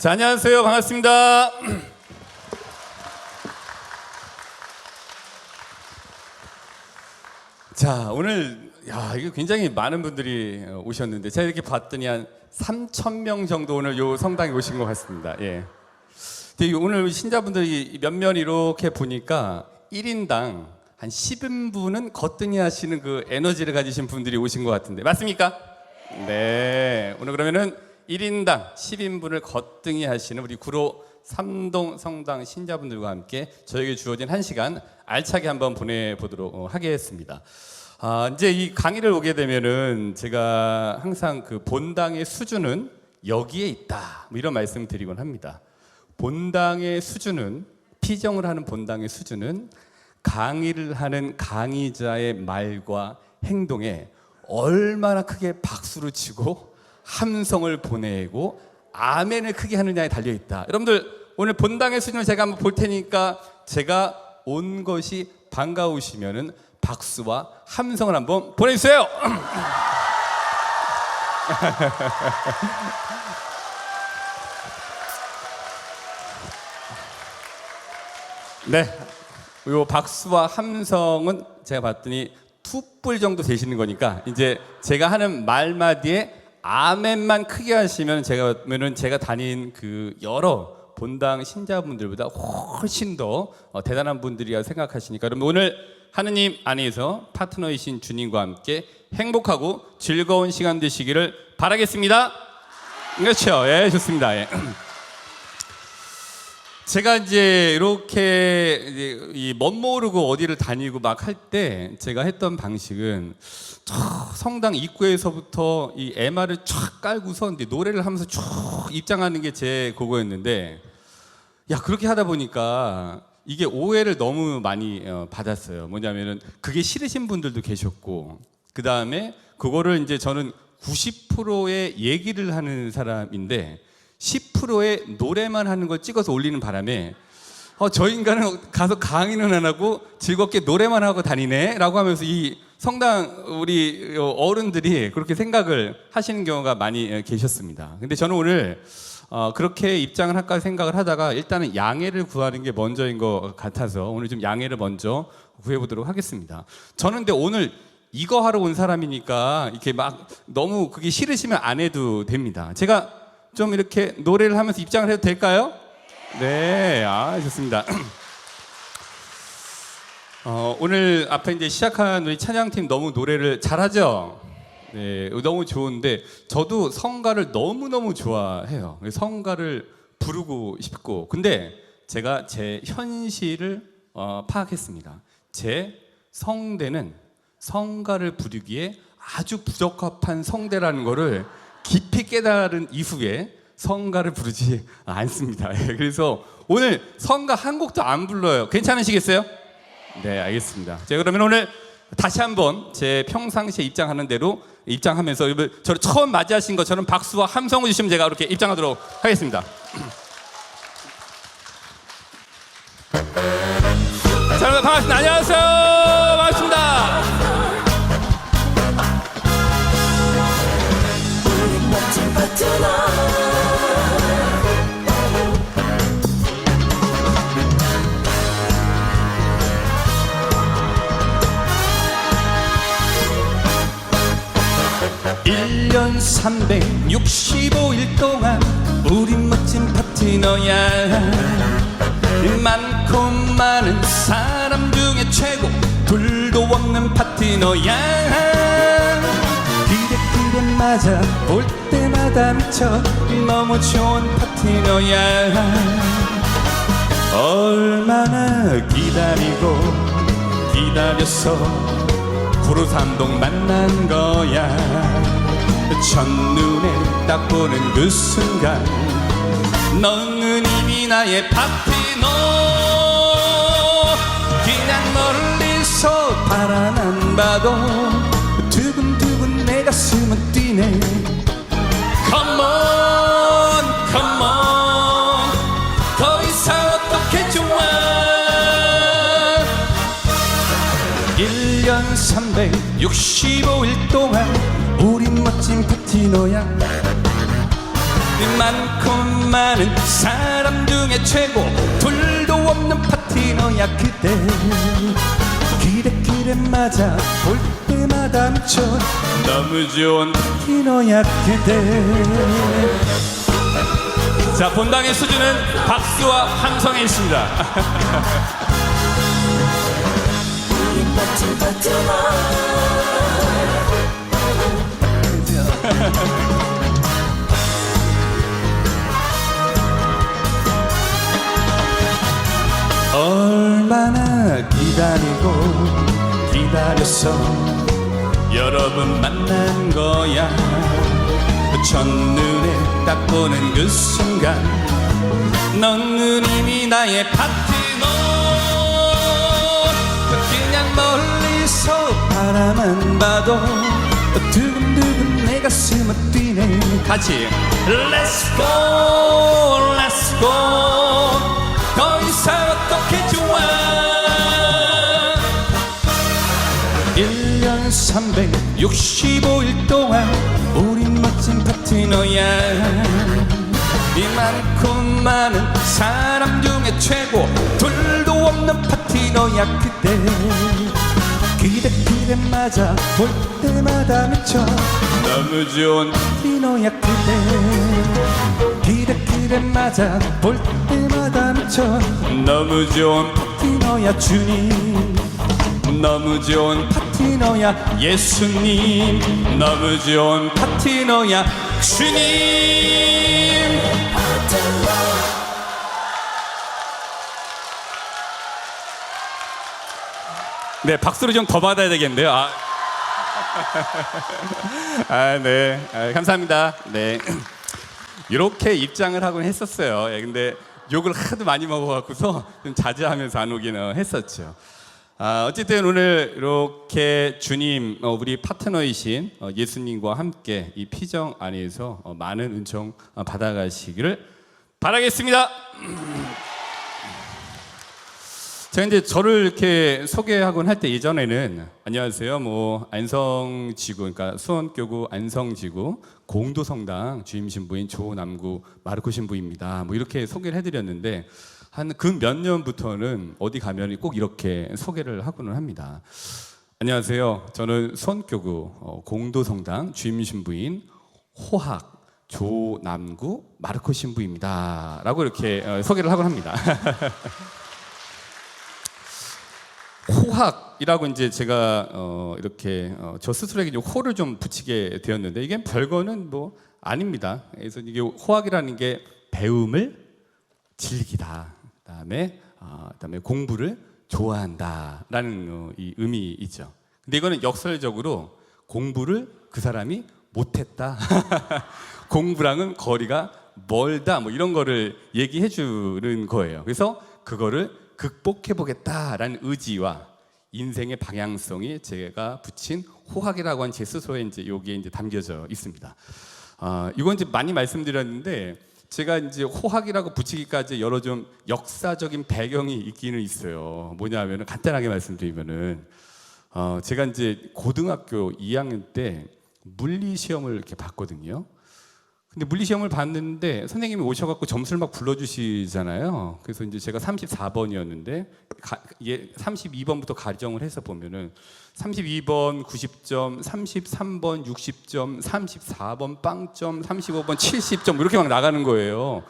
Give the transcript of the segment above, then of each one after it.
자, 안녕하세요. 반갑습니다. 자, 오늘 이게 굉장히 많은 분들이 오셨는데 제가 이렇게 봤더니 한 3,000명 정도 오늘 요 성당에 오신 것 같습니다. 예. 근데 오늘 신자분들이 몇몇 이렇게 보니까 1인당 한 10인분은 거뜬히 하시는 그 에너지를 가지신 분들이 오신 것 같은데 맞습니까? 네. 오늘 그러면은 1인당 10인분을 거뜬히 하시는 우리 구로 삼동 성당 신자분들과 함께 저에게 주어진 1시간 알차게 한번 보내보도록 하겠습니다. 이제 이 강의를 오게 되면은 제가 항상 그 본당의 수준은 여기에 있다 뭐 이런 말씀 드리곤 합니다. 본당의 수준은, 피정을 하는 본당의 수준은 강의를 하는 강의자의 말과 행동에 얼마나 크게 박수를 치고 함성을 보내고 아멘을 크게 하느냐에 달려있다. 여러분들 오늘 본당의 수준을 제가 한번 볼 테니까 제가 온 것이 반가우시면은 박수와 함성을 한번 보내주세요. 네, 요 박수와 함성은 제가 봤더니 2뿔 정도 되시는 거니까 이제 제가 하는 말마디에 아멘만 크게 하시면 제가 다닌 그 여러 본당 신자분들보다 훨씬 더 대단한 분들이라 생각하시니까 여러분 오늘 하느님 안에서 파트너이신 주님과 함께 행복하고 즐거운 시간 되시기를 바라겠습니다. 그렇죠? 예, 좋습니다. 예. 제가 이제 이렇게 멋모르고 어디를 다니고 막 할 때 제가 했던 방식은 성당 입구에서부터 이 MR을 쫙 깔고서 이제 노래를 하면서 쭉 입장하는 게 제 그거였는데 그렇게 하다 보니까 이게 오해를 너무 많이 받았어요. 뭐냐면은 그게 싫으신 분들도 계셨고 그 다음에 그거를 이제 저는 90%의 얘기를 하는 사람인데 10%의 노래만 하는 걸 찍어서 올리는 바람에 저 인간은 가서 강의는 안 하고 즐겁게 노래만 하고 다니네 라고 하면서 이 성당 우리 어른들이 그렇게 생각을 하시는 경우가 많이 계셨습니다. 근데 저는 오늘 그렇게 입장을 할까 생각을 하다가 일단은 양해를 구하는 게 먼저인 것 같아서 오늘 좀 양해를 먼저 구해보도록 하겠습니다. 저는 근데 오늘 이거 하러 온 사람이니까 이렇게 막 너무 그게 싫으시면 안 해도 됩니다. 제가 좀 이렇게 노래를 하면서 입장을 해도 될까요? 네, 좋습니다. 오늘 앞에 이제 시작한 우리 찬양팀 너무 노래를 잘하죠? 네, 너무 좋은데 저도 성가를 너무너무 좋아해요. 성가를 부르고 싶고 근데 제가 제 현실을 파악했습니다. 제 성대는 성가를 부르기에 아주 부적합한 성대라는 거를 깊이 깨달은 이후에 성가를 부르지 않습니다. 그래서 오늘 성가 한 곡도 안 불러요. 괜찮으시겠어요? 네, 알겠습니다. 제가 그러면 오늘 다시 한번 제 평상시에 입장하는 대로 입장하면서 저를 처음 맞이하신 것처럼 박수와 함성을 주시면 제가 이렇게 입장하도록 하겠습니다. 자, 여러분 반갑습니다. 안녕하세요. 반갑습니다. 1년 365일 동안 우린 멋진 파트너야. 많고 많은 사람 중에 최고 둘도 없는 파트너야. 그래 맞아 볼 때마다 미쳐 너무 좋은 파트너야. 얼마나 기다려서 구로 삼동 만난 거야. 첫눈에 딱 보는 그 순간 너는 이미 나의 파트너. 그냥 멀리서 바라만 봐도 두근두근 내 가슴은 뛰네. Come on, come on. 더 이상 어떻게 좋아. 1년 365일 동안 우린 멋진 파트너야. 많고 많은 사람 중에 최고 둘도 없는 파트너야 그대. 그래 맞아 볼 때마다 미쳐 너무 좋은 파트너야 그대. 자, 본당의 수준은 박수와 함성에 있습니다. 얼마나 기다렸어 여러분 만난 거야. 첫눈에 딱 보는 그 순간 너는 이미 나의 파트너. 그냥 멀리서 바라만 봐도 두근두근 내 가슴은 뛰네. 같이 Let's go Let's go 더 이상 어떻게 좋아. 1년 365일 동안 우린 멋진 파트너야. 이 많고 많은 사람 중에 최고 둘도 없는 파트너야 그대. 그래 맞아 볼 때마다 미쳐 너무 좋은 파트너야 그대. 그래 맞아 볼 때마다 미쳐 너무 좋은 파트너야 주님. 너무 좋은 파트너야 예수님. 너무 좋은 파트너야 주님. 네, 박수를 좀 더 받아야 되겠는데요. 네, 감사합니다. 네, 이렇게 입장을 하곤 했었어요. 예, 근데 욕을 하도 많이 먹어갖고서 좀 자제하면서 안 오기는 했었죠. 어쨌든 오늘 이렇게 주님, 우리 파트너이신 예수님과 함께 이 피정 안에서 많은 은총 받아가시기를 바라겠습니다. 제가 이제 저를 이렇게 소개하곤 할 때 예전에는 안녕하세요, 뭐 안성지구, 그러니까 수원교구 안성지구 공도성당 주임 신부인 조남구 마르코 신부입니다. 뭐 이렇게 소개를 해드렸는데 한 그 몇 년부터는 어디 가면 꼭 이렇게 소개를 하고는 합니다. 안녕하세요, 저는 수원교구 공도성당 주임 신부인 호학 조남구 마르코 신부입니다.라고 이렇게 소개를 하곤 합니다. 호학이라고 이제 제가 이렇게 저 스스로에게 호를 좀 붙이게 되었는데 이게 별거는 뭐 아닙니다. 그래서 이게 호학이라는 게 배움을 즐기다, 그다음에 공부를 좋아한다라는 이 의미이죠. 근데 이거는 역설적으로 공부를 그 사람이 못했다, 공부랑은 거리가 멀다, 뭐 이런 거를 얘기해 주는 거예요. 그래서 그거를 극복해 보겠다라는 의지와 인생의 방향성이 제가 붙인 호학이라고 한 제 스스로에 이제 여기에 이제 담겨져 있습니다. 이건 이제 많이 말씀드렸는데 제가 이제 호학이라고 붙이기까지 여러 좀 역사적인 배경이 있기는 있어요. 뭐냐면은 간단하게 말씀드리면은 제가 이제 고등학교 2학년 때 물리 시험을 이렇게 봤거든요. 근데 물리 시험을 봤는데 선생님이 오셔갖고 점수를 막 불러주시잖아요. 그래서 이제 제가 34번이었는데 32번부터 가정을 해서 보면은 32번 90점, 33번 60점, 34번 빵점, 35번 70점 이렇게 막 나가는 거예요.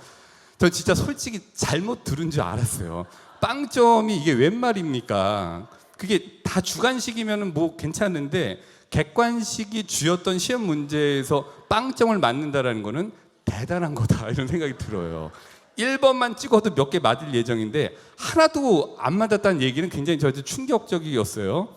저 진짜 솔직히 잘못 들은 줄 알았어요. 빵점이 이게 웬 말입니까? 그게 다 주관식이면은 뭐 괜찮은데 객관식이 주였던 시험 문제에서 빵점을 맞는다라는 거는 대단한 거다 이런 생각이 들어요. 1번만 찍어도 몇 개 맞을 예정인데 하나도 안 맞았다는 얘기는 굉장히 저한테 충격적이었어요.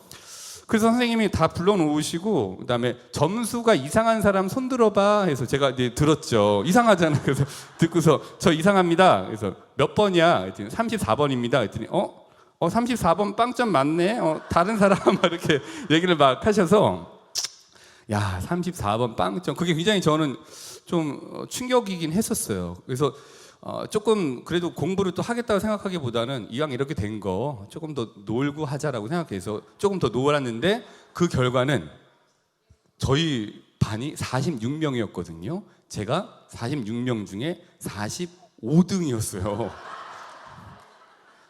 그래서 선생님이 다 불러놓으시고 그다음에 점수가 이상한 사람 손 들어봐 해서 제가 이제 들었죠. 이상하잖아요. 그래서 듣고서 저 이상합니다. 그래서 몇 번이야? 그랬더니 34번입니다. 그랬더니 34번 빵점 맞네. 다른 사람 이렇게 얘기를 막 하셔서 야 34번 빵점 그게 굉장히 저는 좀 충격이긴 했었어요. 그래서 조금 그래도 공부를 또 하겠다고 생각하기보다는 이왕 이렇게 된 거 조금 더 놀고 하자라고 생각해서 조금 더 놀았는데 그 결과는 저희 반이 46명이었거든요. 제가 46명 중에 45등이었어요.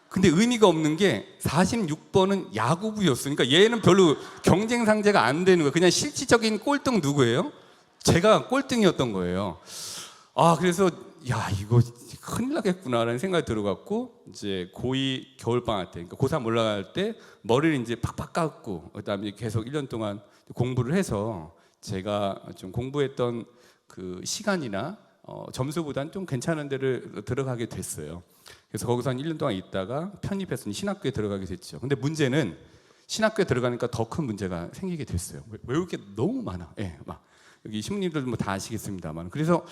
근데 의미가 없는 게 46번은 야구부였어요. 그러니까 얘는 별로 경쟁 상대가 안 되는 거예요. 그냥 실질적인 꼴등 누구예요? 제가 꼴등이었던 거예요. 아, 그래서 야, 이거 큰일 나겠구나라는 생각이 들어갖고 이제 고2 겨울방학 때, 그러니까 고3 올라갈 때 머리를 이제 팍팍 깎고 그다음에 계속 1년 동안 공부를 해서 제가 좀 공부했던 그 시간이나 점수보다는 좀 괜찮은 데를 들어가게 됐어요. 그래서 거기서 한 1년 동안 있다가 편입해서 신학교에 들어가게 됐죠. 근데 문제는 신학교에 들어가니까 더 큰 문제가 생기게 됐어요. 외울 게 너무 많아. 예, 막 여기 신부님들 뭐 다 아시겠습니다만. 그래서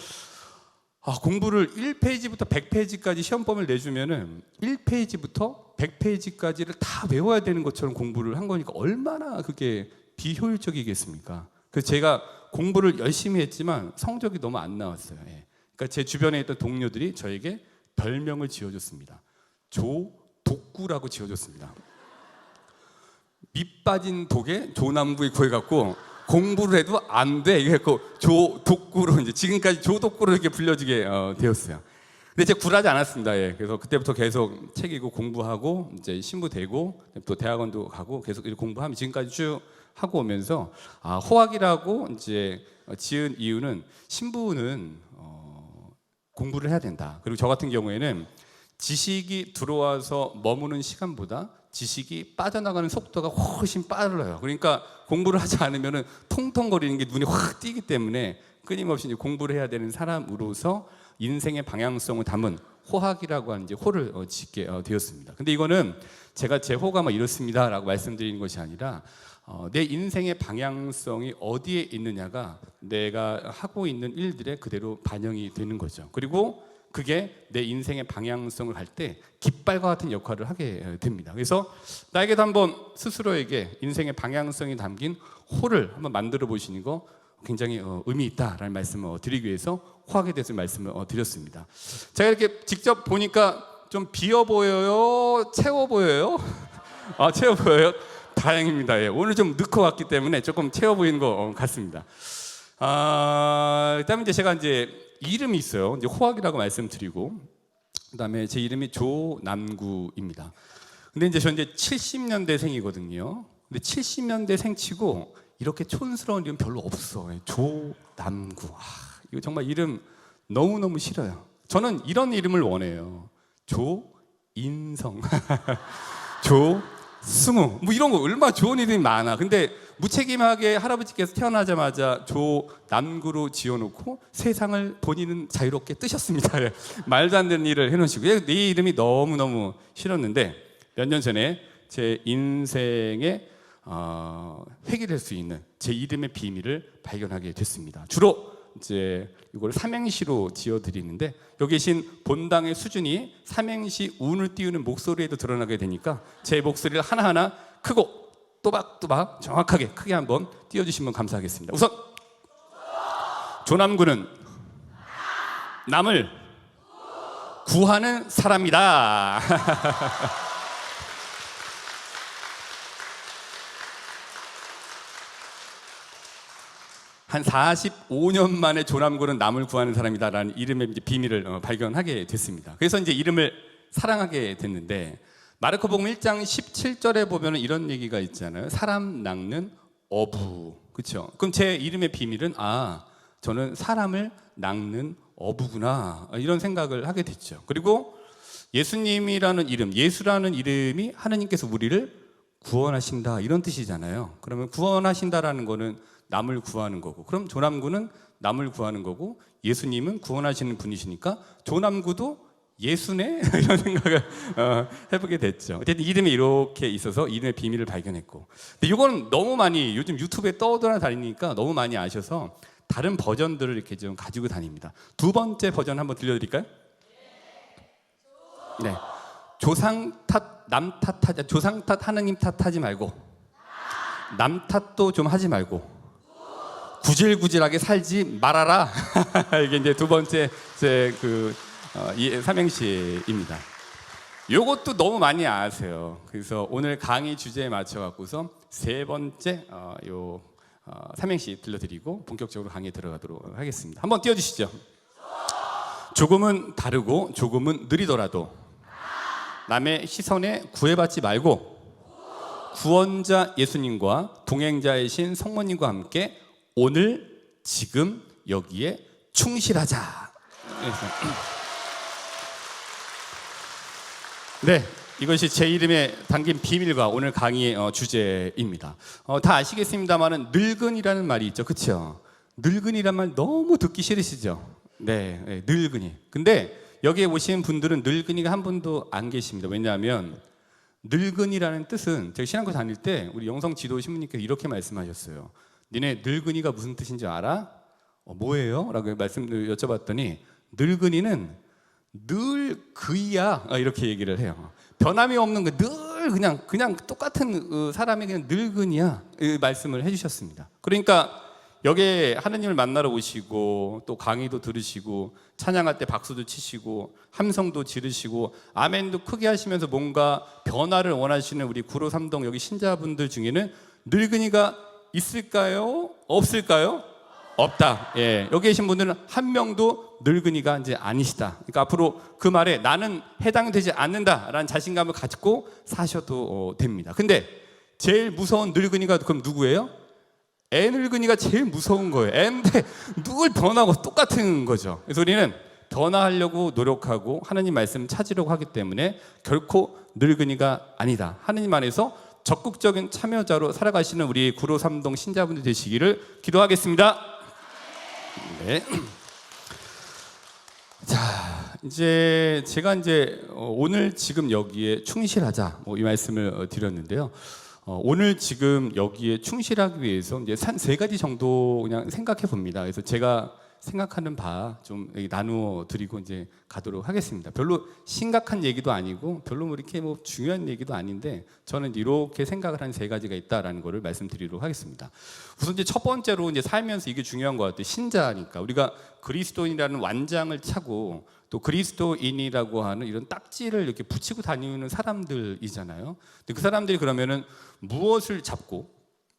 공부를 1페이지부터 100페이지까지 시험범위를 내주면은 1페이지부터 100페이지까지를 다 외워야 되는 것처럼 공부를 한 거니까 얼마나 그게 비효율적이겠습니까? 그래서 제가 공부를 열심히 했지만 성적이 너무 안 나왔어요. 예. 그러니까 제 주변에 있던 동료들이 저에게 별명을 지어줬습니다. 조독구라고 지어줬습니다. 밑 빠진 독에 조남구에 구해갖고 공부를 해도 안 돼. 이게 조독구로 이제 지금까지 조독구로 이렇게 불려지게 되었어요. 근데 제가 굴하지 않았습니다. 예. 그래서 그때부터 계속 책 읽고 공부하고 이제 신부 되고 또 대학원도 가고 계속 이렇게 공부하면 지금까지 쭉 하고 오면서 호학이라고 이제 지은 이유는 신부는 공부를 해야 된다. 그리고 저 같은 경우에는 지식이 들어와서 머무는 시간보다 지식이 빠져나가는 속도가 훨씬 빨라요. 그러니까 공부를 하지 않으면 통통거리는 게 눈에 확 띄기 때문에 끊임없이 이제 공부를 해야 되는 사람으로서 인생의 방향성을 담은 호학이라고 하는 이제 호를 짓게 되었습니다. 근데 이거는 제가 제 호가 뭐 이렇습니다라고 말씀드리는 것이 아니라 내 인생의 방향성이 어디에 있느냐가 내가 하고 있는 일들에 그대로 반영이 되는 거죠. 그리고 그게 내 인생의 방향성을 할 때 깃발과 같은 역할을 하게 됩니다. 그래서 나에게도 한번 스스로에게 인생의 방향성이 담긴 호를 한번 만들어 보시는 거 굉장히 의미 있다라는 말씀을 드리기 위해서 호학에 대해서 말씀을 드렸습니다. 제가 이렇게 직접 보니까 좀 비어 보여요? 채워 보여요? 채워 보여요? 다행입니다. 예. 오늘 좀 늦고 왔기 때문에 조금 채워 보이는 것 같습니다. 그다음에 이제 제가 이제 이름이 있어요. 이제 호학이라고 말씀드리고, 그다음에 제 이름이 조남구입니다. 근데 이제 저 이제 70년대생이거든요. 근데 70년대생 치고 이렇게 촌스러운 이름 별로 없어. 조남구. 이거 정말 이름 너무너무 싫어요. 저는 이런 이름을 원해요. 조인성, 조승우, 뭐 이런 거 얼마나 좋은 이름이 많아. 근데 무책임하게 할아버지께서 태어나자마자 조남구로 지어놓고 세상을 본인은 자유롭게 뜨셨습니다. 말도 안 되는 일을 해놓으시고, 내 이름이 너무너무 싫었는데 몇 년 전에 제 인생에 획일할 수 있는 제 이름의 비밀을 발견하게 됐습니다. 주로 이제 이걸 삼행시로 지어드리는데 여기 계신 본당의 수준이 삼행시 운을 띄우는 목소리에도 드러나게 되니까 제 목소리를 하나하나 크고 또박또박 정확하게 크게 한번 띄워주시면 감사하겠습니다. 우선 조남구는 남을 구하는 사람이다. 한 45년 만에 조남구는 남을 구하는 사람이다라는 이름의 이제 비밀을 발견하게 됐습니다. 그래서 이제 이름을 사랑하게 됐는데 마르코복음 1장 17절에 보면 이런 얘기가 있잖아요. 사람 낚는 어부. 그렇죠? 그럼 제 이름의 비밀은 저는 사람을 낚는 어부구나. 이런 생각을 하게 됐죠. 그리고 예수님이라는 이름, 예수라는 이름이 하나님께서 우리를 구원하신다 이런 뜻이잖아요. 그러면 구원하신다라는 거는 남을 구하는 거고, 그럼 조남구는 남을 구하는 거고 예수님은 구원하시는 분이시니까 조남구도 예수네? 이런 생각을 해보게 됐죠. 어쨌든 이름이 이렇게 있어서 이름의 비밀을 발견했고, 근데 이거는 너무 많이 요즘 유튜브에 떠돌아다니니까 너무 많이 아셔서 다른 버전들을 이렇게 좀 가지고 다닙니다. 두 번째 버전 한번 들려드릴까요? 네. 조상 탓, 남 탓하자. 조상 탓, 하느님 탓하지 말고 남 탓도 좀 하지 말고 구질구질하게 살지 말아라. 이게 이제 두 번째 제 이 삼행시입니다. 요것도 너무 많이 아세요. 그래서 오늘 강의 주제에 맞춰 갖고서 세 번째 요 삼행시 들려드리고 본격적으로 강의에 들어가도록 하겠습니다. 한번 띄워주시죠. 조금은 다르고 조금은 느리더라도 남의 시선에 구애받지 말고 구원자 예수님과 동행자이신 성모님과 함께 오늘 지금 여기에 충실하자. 네, 이것이 제 이름에 담긴 비밀과 오늘 강의의 주제입니다. 다 아시겠습니다만은 늙은이라는 말이 있죠, 그렇죠? 늙은이란 말 너무 듣기 싫으시죠? 네, 늙은이. 근데 여기에 오신 분들은 늙은이가 한 분도 안 계십니다. 왜냐하면 늙은이라는 뜻은 제가 신앙교 다닐 때 우리 영성 지도 신부님께서 이렇게 말씀하셨어요. 니네 늙은이가 무슨 뜻인지 알아? 뭐예요? 라고 말씀을 여쭤봤더니 늙은이는 늘 그이야, 이렇게 얘기를 해요. 변함이 없는 거, 늘 그냥 똑같은 사람이 그냥 늙은이야, 이 말씀을 해주셨습니다. 그러니까 여기에 하느님을 만나러 오시고 또 강의도 들으시고 찬양할 때 박수도 치시고 함성도 지르시고 아멘도 크게 하시면서 뭔가 변화를 원하시는 우리 구로삼동 여기 신자분들 중에는 늙은이가 있을까요? 없을까요? 없다. 예, 여기 계신 분들은 한 명도 늙은이가 이제 아니시다. 그러니까 앞으로 그 말에 나는 해당되지 않는다라는 자신감을 가지고 사셔도 됩니다. 근데 제일 무서운 늙은이가 그럼 누구예요? 애 늙은이가 제일 무서운 거예요. 애인데 늘 변하고 똑같은 거죠. 그래서 우리는 변화하려고 노력하고 하나님 말씀 찾으려고 하기 때문에 결코 늙은이가 아니다. 하나님 안에서 적극적인 참여자로 살아가시는 우리 구로삼동 신자분들 되시기를 기도하겠습니다. 네. 자, 이제 제가 오늘 지금 여기에 충실하자 이 말씀을 드렸는데요. 오늘 지금 여기에 충실하기 위해서 이제 세 가지 정도 그냥 생각해 봅니다. 그래서 제가 생각하는 바 좀 나누어 드리고 이제 가도록 하겠습니다. 별로 심각한 얘기도 아니고 별로 이렇게 중요한 얘기도 아닌데 저는 이렇게 생각을 한 세 가지가 있다라는 것을 말씀드리도록 하겠습니다. 우선 이제 첫 번째로 이제 살면서 이게 중요한 것 같아요. 신자니까 우리가 그리스도인이라는 완장을 차고 또 그리스도인이라고 하는 이런 딱지를 이렇게 붙이고 다니는 사람들이잖아요. 근데 그 사람들이 그러면은 무엇을 잡고,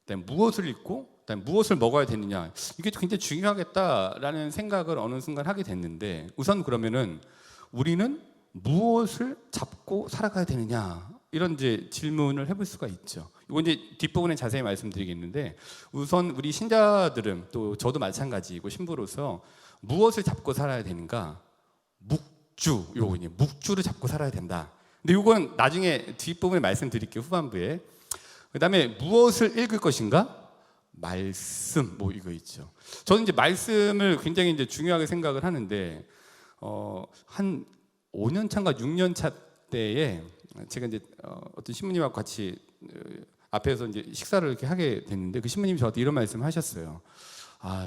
그다음에 무엇을 입고, 그다음에 무엇을 먹어야 되느냐, 이게 굉장히 중요하겠다라는 생각을 어느 순간 하게 됐는데 우선 그러면은 우리는 무엇을 잡고 살아가야 되느냐 이런 이제 질문을 해볼 수가 있죠. 이거 이제 뒷부분에 자세히 말씀드리겠는데 우선 우리 신자들은 또 저도 마찬가지이고 신부로서 무엇을 잡고 살아야 되는가? 묵주를 잡고 살아야 된다. 근데 이건 나중에 뒷부분에 말씀드릴게요, 후반부에. 그다음에 무엇을 읽을 것인가? 말씀, 이거 있죠. 저는 이제 말씀을 굉장히 이제 중요하게 생각을 하는데 한 5년 차인가 6년 차 때에 제가 이제 어떤 신부님하고 같이 앞에서 이제 식사를 이렇게 하게 됐는데 그 신부님이 저한테 이런 말씀을 하셨어요.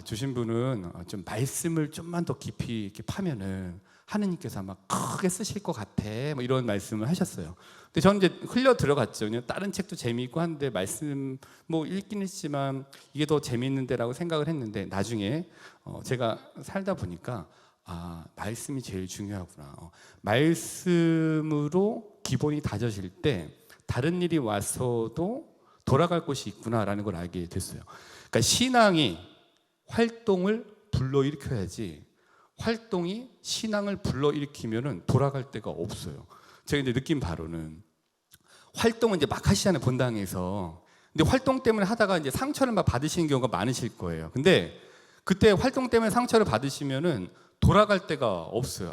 주신분은 좀 말씀을 좀만 더 깊이 이렇게 파면은 하느님께서 아마 크게 쓰실 것 같아. 이런 말씀을 하셨어요. 근데 저는 이제 흘려 들어갔죠. 그냥 다른 책도 재미있고 한데 말씀 읽긴 했지만 이게 더 재미있는데라고 생각을 했는데 나중에 제가 살다 보니까 말씀이 제일 중요하구나. 말씀으로 기본이 다져질 때 다른 일이 와서도 돌아갈 곳이 있구나라는 걸 알게 됐어요. 그러니까 신앙이 활동을 불러일으켜야지 활동이 신앙을 불러일으키면은 돌아갈 데가 없어요. 제가 이제 느낀 바로는 활동은 이제 막 하시잖아요, 본당에서. 근데 활동 때문에 하다가 이제 상처를 막 받으시는 경우가 많으실 거예요. 근데 그때 활동 때문에 상처를 받으시면은 돌아갈 데가 없어요.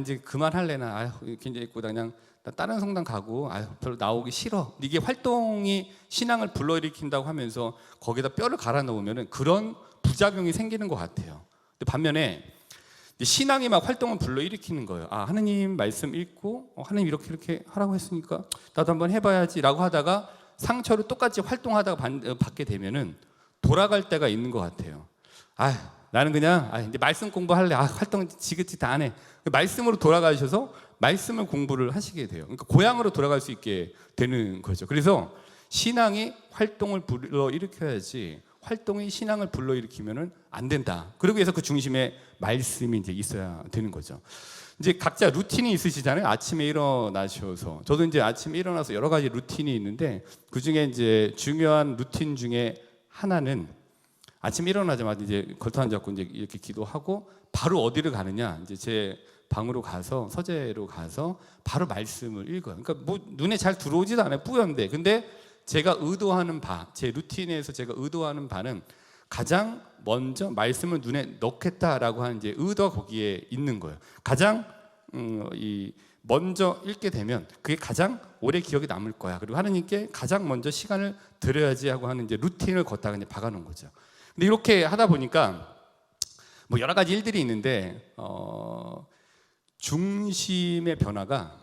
이제 그만할래나. 굉장히 있고 그냥 다른 성당 가고 별로 나오기 싫어. 이게 활동이 신앙을 불러일으킨다고 하면서 거기다 뼈를 갈아 넣으면은 그런 부작용이 생기는 것 같아요. 근데 반면에 신앙이 막 활동을 불러일으키는 거예요. 하느님 말씀 읽고 하느님 이렇게 하라고 했으니까 나도 한번 해봐야지라고 하다가 상처를 똑같이 활동하다가 받게 되면은 돌아갈 때가 있는 것 같아요. 나는 그냥 이제 말씀 공부할래. 활동 지긋지긋 안 해. 말씀으로 돌아가셔서 말씀을 공부를 하시게 돼요. 그러니까 고향으로 돌아갈 수 있게 되는 거죠. 그래서 신앙이 활동을 불러일으켜야지 활동이 신앙을 불러일으키면은 안 된다. 그러기 위해서 그 중심에 말씀이 이제 있어야 되는 거죠. 이제 각자 루틴이 있으시잖아요. 아침에 일어나셔서 저도 이제 아침에 일어나서 여러 가지 루틴이 있는데 그 중에 이제 중요한 루틴 중에 하나는 아침 일어나자마자 이제 걸터 앉았고 이제 이렇게 기도하고 바로 어디를 가느냐, 이제 제 방으로 가서 서재로 가서 바로 말씀을 읽어요. 그러니까 뭐 눈에 잘 들어오지도 않아요. 뿌연데. 근데 제가 의도하는 바, 제 루틴에서 제가 의도하는 바는 가장 먼저 말씀을 눈에 넣겠다라고 하는 이제 의도가 거기에 있는 거예요. 가장 이 먼저 읽게 되면 그게 가장 오래 기억에 남을 거야. 그리고 하나님께 가장 먼저 시간을 드려야지 하고 하는 이제 루틴을 걷다가 이제 박아놓은 거죠. 근데 이렇게 하다 보니까 뭐 여러 가지 일들이 있는데 중심의 변화가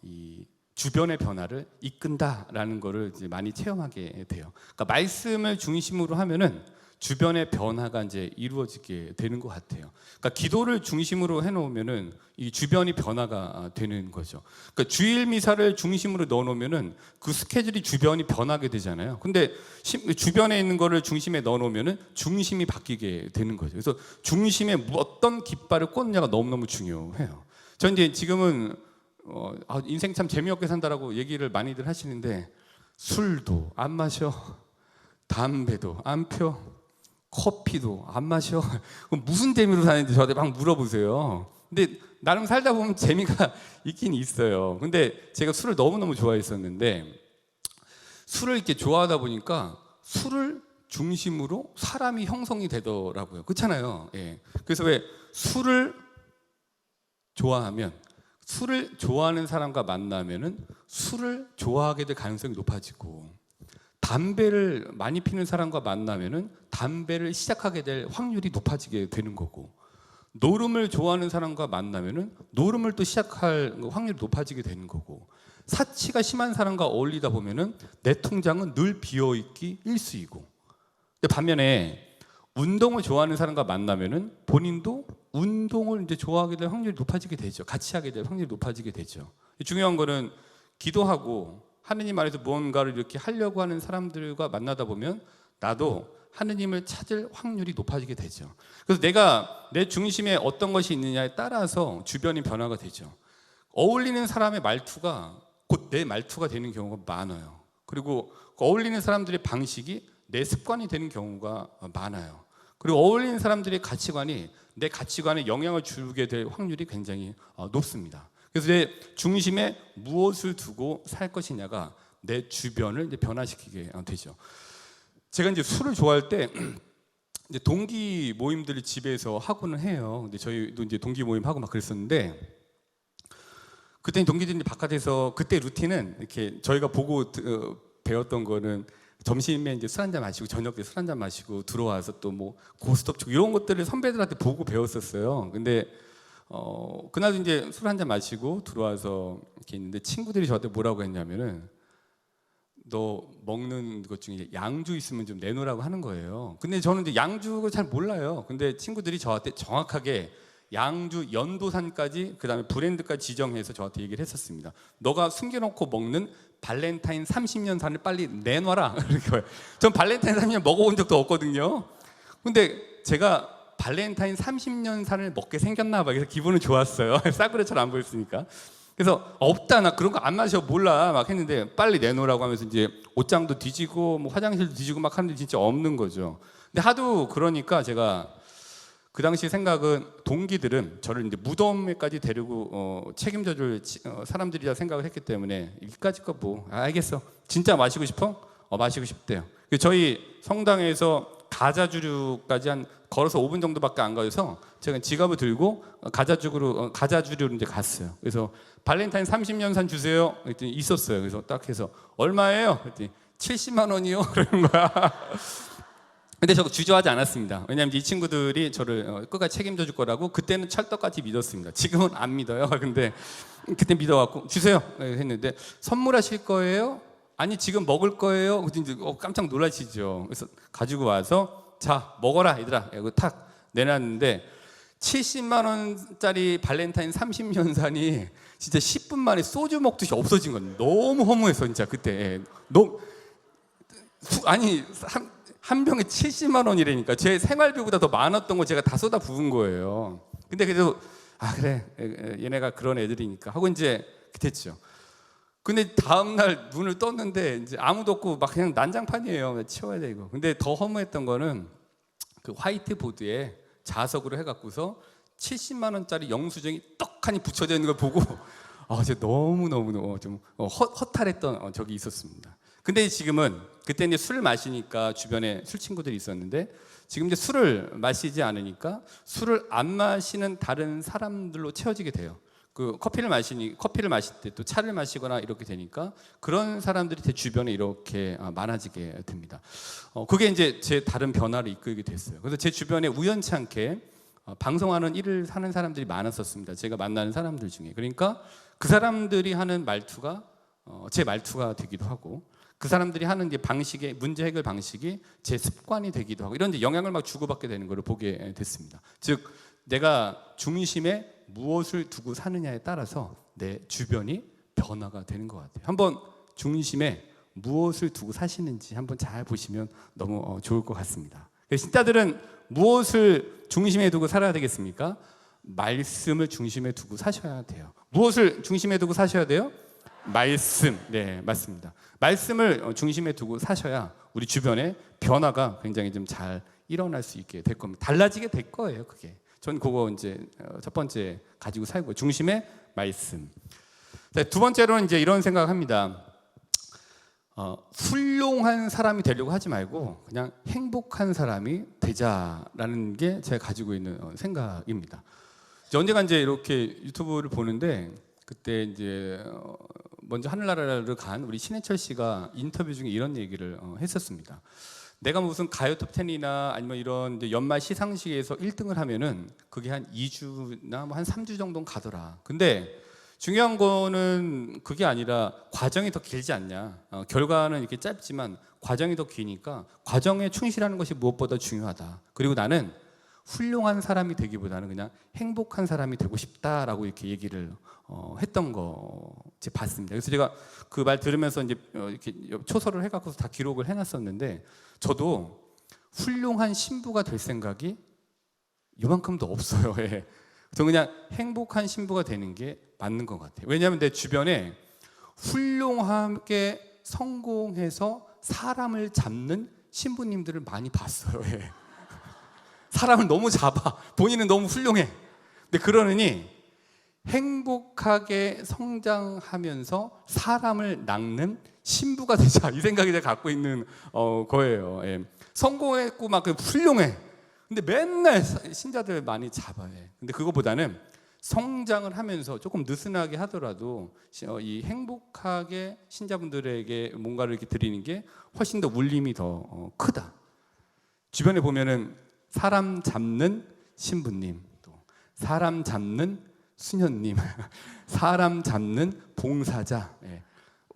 이 주변의 변화를 이끈다라는 거를 이제 많이 체험하게 돼요. 그러니까 말씀을 중심으로 하면은 주변의 변화가 이제 이루어지게 되는 것 같아요. 그러니까 기도를 중심으로 해놓으면은 이 주변이 변화가 되는 거죠. 그러니까 주일 미사를 중심으로 넣어놓으면은 그 스케줄이 주변이 변하게 되잖아요. 근데 주변에 있는 거를 중심에 넣어놓으면은 중심이 바뀌게 되는 거죠. 그래서 중심에 어떤 깃발을 꽂느냐가 너무너무 중요해요. 전 이제 지금은 인생 참 재미없게 산다라고 얘기를 많이들 하시는데 술도 안 마셔, 담배도 안 펴, 커피도 안 마셔. 무슨 재미로 사는지 저한테 막 물어보세요. 근데 나름 살다 보면 재미가 있긴 있어요. 근데 제가 술을 너무너무 좋아했었는데 술을 이렇게 좋아하다 보니까 술을 중심으로 사람이 형성이 되더라고요. 그렇잖아요. 예. 그래서 왜 술을 좋아하면 술을 좋아하는 사람과 만나면은 술을 좋아하게 될 가능성이 높아지고 담배를 많이 피는 사람과 만나면은 담배를 시작하게 될 확률이 높아지게 되는 거고 노름을 좋아하는 사람과 만나면은 노름을 또 시작할 확률이 높아지게 되는 거고 사치가 심한 사람과 어울리다 보면은 내 통장은 늘 비어있기 일쑤이고 근데 반면에 운동을 좋아하는 사람과 만나면은 본인도 운동을 이제 좋아하게 될 확률이 높아지게 되죠. 같이 하게 될 확률이 높아지게 되죠. 중요한 거는 기도하고 하느님 안에서 무언가를 이렇게 하려고 하는 사람들과 만나다 보면 나도 하느님을 찾을 확률이 높아지게 되죠. 그래서 내가 내 중심에 어떤 것이 있느냐에 따라서 주변이 변화가 되죠. 어울리는 사람의 말투가 곧 내 말투가 되는 경우가 많아요. 그리고 어울리는 사람들의 방식이 내 습관이 되는 경우가 많아요. 그리고 어울리는 사람들의 가치관이 내 가치관에 영향을 주게 될 확률이 굉장히 높습니다. 그래서 내 중심에 무엇을 두고 살 것이냐가 내 주변을 이제 변화시키게 되죠. 제가 이제 술을 좋아할 때 이제 동기 모임들을 집에서 하고는 해요. 근데 저희도 이제 동기 모임 하고 막 그랬었는데 그때 동기들이 바깥에서 그때 루틴은 이렇게 저희가 보고 배웠던 거는 점심에 이제 술 한잔 마시고 저녁 때 술 한잔 마시고 들어와서 또 뭐 고스톱 치고 이런 것들을 선배들한테 보고 배웠었어요. 근데 그날도 이제 술 한잔 마시고 들어와서 이렇게 있는데 친구들이 저한테 뭐라고 했냐면은 너 먹는 것 중에 양주 있으면 좀 내놓으라고 하는 거예요. 근데 저는 이제 양주를 잘 몰라요. 근데 친구들이 저한테 정확하게 양주 연도산까지 그다음에 브랜드까지 지정해서 저한테 얘기를 했었습니다. 너가 숨겨놓고 먹는 발렌타인 30년 산을 빨리 내놔라. 전 발렌타인 30년 먹어본 적도 없거든요. 근데 제가 발렌타인 30년 산을 먹게 생겼나 봐. 그래서 기분은 좋았어요. 싸구려처럼 안 보였으니까. 그래서 없다, 나 그런 거 안 마셔, 몰라 막 했는데 빨리 내놓으라고 하면서 이제 옷장도 뒤지고 뭐 화장실도 뒤지고 막 하는데 진짜 없는 거죠. 근데 하도 그러니까 제가 그 당시 생각은 동기들은 저를 이제 무덤에까지 데리고 책임져줄 사람들이라 생각을 했기 때문에 이까짓 거 뭐 알겠어, 진짜 마시고 싶어? 마시고 싶대요. 저희 성당에서 가자주류까지 한 걸어서 5분 정도밖에 안 가서 제가 지갑을 들고 가자주류로 이제 갔어요. 그래서 발렌타인 30년 산 주세요. 그랬더니 있었어요. 그래서 딱 해서 얼마예요? 그랬더니 70만 원이요. 그러는 거야. 근데 저 주저하지 않았습니다. 왜냐하면 이 친구들이 저를 끝까지 책임져 줄 거라고 그때는 찰떡같이 믿었습니다. 지금은 안 믿어요. 근데 그때 믿어갖고 주세요 했는데 선물하실 거예요? 아니 지금 먹을 거예요? 그랬더니 깜짝 놀라시죠. 그래서 가지고 와서 자 먹어라 얘들아 이거 탁 내놨는데 70만 원짜리 발렌타인 30년산이 진짜 10분 만에 소주 먹듯이 없어진 건 너무 허무해서 진짜 그때 너무 아니 한 병에 70만 원이라니까 제 생활비보다 더 많았던 거 제가 다 쏟아 부은 거예요. 근데 그래도 아 그래 얘네가 그런 애들이니까 하고 이제 됐죠. 근데 다음 날 눈을 떴는데 이제 아무도 없고 막 그냥 난장판이에요. 치워야 돼 이거. 근데 더 허무했던 거는 그 화이트보드에 자석으로 해갖고서 70만 원짜리 영수증이 떡하니 붙여져 있는 걸 보고 제가 너무 좀 허탈했던 적이 있었습니다. 근데 지금은 그때 이제 술을 마시니까 주변에 술 친구들이 있었는데 지금 이제 술을 마시지 않으니까 술을 안 마시는 다른 사람들로 채워지게 돼요. 그 커피를 마실 때 또 차를 마시거나 이렇게 되니까 그런 사람들이 제 주변에 이렇게 많아지게 됩니다. 그게 이제 제 다른 변화를 이끌게 됐어요. 그래서 제 주변에 우연치 않게 방송하는 일을 하는 사람들이 많았었습니다. 제가 만나는 사람들 중에. 그러니까 그 사람들이 하는 말투가 제 말투가 되기도 하고, 그 사람들이 하는 이제 방식의 문제 해결 방식이 제 습관이 되기도 하고, 이런 이제 영향을 막 주고받게 되는 것을 보게 됐습니다. 즉 내가 중심에 무엇을 두고 사느냐에 따라서 내 주변이 변화가 되는 것 같아요. 한번 중심에 무엇을 두고 사시는지 한번 잘 보시면 너무 좋을 것 같습니다. 신자들은 무엇을 중심에 두고 살아야 되겠습니까? 말씀을 중심에 두고 사셔야 돼요. 무엇을 중심에 두고 사셔야 돼요? 말씀. 네, 맞습니다. 말씀을 중심에 두고 사셔야 우리 주변에 변화가 굉장히 좀 잘 일어날 수 있게 될 겁니다. 달라지게 될 거예요, 그게. 전 그거 이제 첫 번째 가지고 살고, 중심의 말씀. 두 번째로는 이제 이런 생각합니다. 훌륭한 사람이 되려고 하지 말고 그냥 행복한 사람이 되자라는 게 제가 가지고 있는 생각입니다. 언젠가 이제 이렇게 유튜브를 보는데 그때 이제 먼저 하늘나라를 간 우리 신해철 씨가 인터뷰 중에 이런 얘기를 했었습니다. 내가 무슨 가요 톱10이나 아니면 이런 이제 연말 시상식에서 1등을 하면은 그게 한 2주나 뭐 한 3주 정도는 가더라. 근데 중요한 거는 그게 아니라 과정이 더 길지 않냐. 결과는 이렇게 짧지만 과정이 더 기니까 과정에 충실하는 것이 무엇보다 중요하다. 그리고 나는 훌륭한 사람이 되기보다는 그냥 행복한 사람이 되고 싶다라고 이렇게 얘기를 했던 거 제가 봤습니다. 그래서 제가 그 말 들으면서 이제 이렇게 초설을 해갖고서 다 기록을 해놨었는데, 저도 훌륭한 신부가 될 생각이 이만큼도 없어요. 예. 저 그냥 행복한 신부가 되는 게 맞는 것 같아요. 왜냐하면 내 주변에 훌륭하게 성공해서 사람을 잡는 신부님들을 많이 봤어요. 예. 사람을 너무 잡아. 본인은 너무 훌륭해. 근데 그러느니 행복하게 성장하면서 사람을 낚는 신부가 되자, 이 생각이 제가 갖고 있는 거예요. 예. 성공했고 막 훌륭해. 근데 맨날 신자들 많이 잡아요. 근데 그거보다는 성장을 하면서 조금 느슨하게 하더라도 이 행복하게 신자분들에게 뭔가를 이렇게 드리는 게 훨씬 더 울림이 더 크다. 주변에 보면은 사람 잡는 신부님, 또 사람 잡는 수녀님, 사람 잡는 봉사자, 예.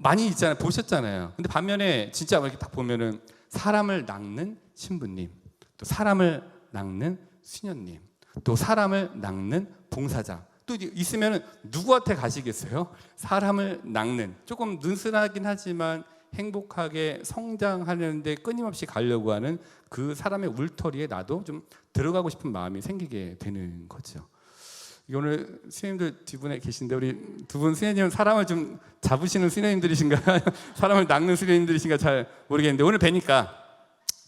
많이 있잖아요. 보셨잖아요. 근데 반면에 진짜 이렇게 딱 보면은 사람을 낚는 신부님, 또 사람을 낚는 수녀님, 또 사람을 낚는 봉사자, 또 있으면은 누구한테 가시겠어요? 사람을 낚는, 조금 느슨하긴 하지만 행복하게 성장하는데 끊임없이 가려고 하는 그 사람의 울터리에 나도 좀 들어가고 싶은 마음이 생기게 되는 거죠. 오늘 스님들 뒷분에 계신데 우리 두 분 스님은 사람을 좀 잡으시는 스님들이신가 사람을 낚는 스님들이신가 잘 모르겠는데, 오늘 뵈니까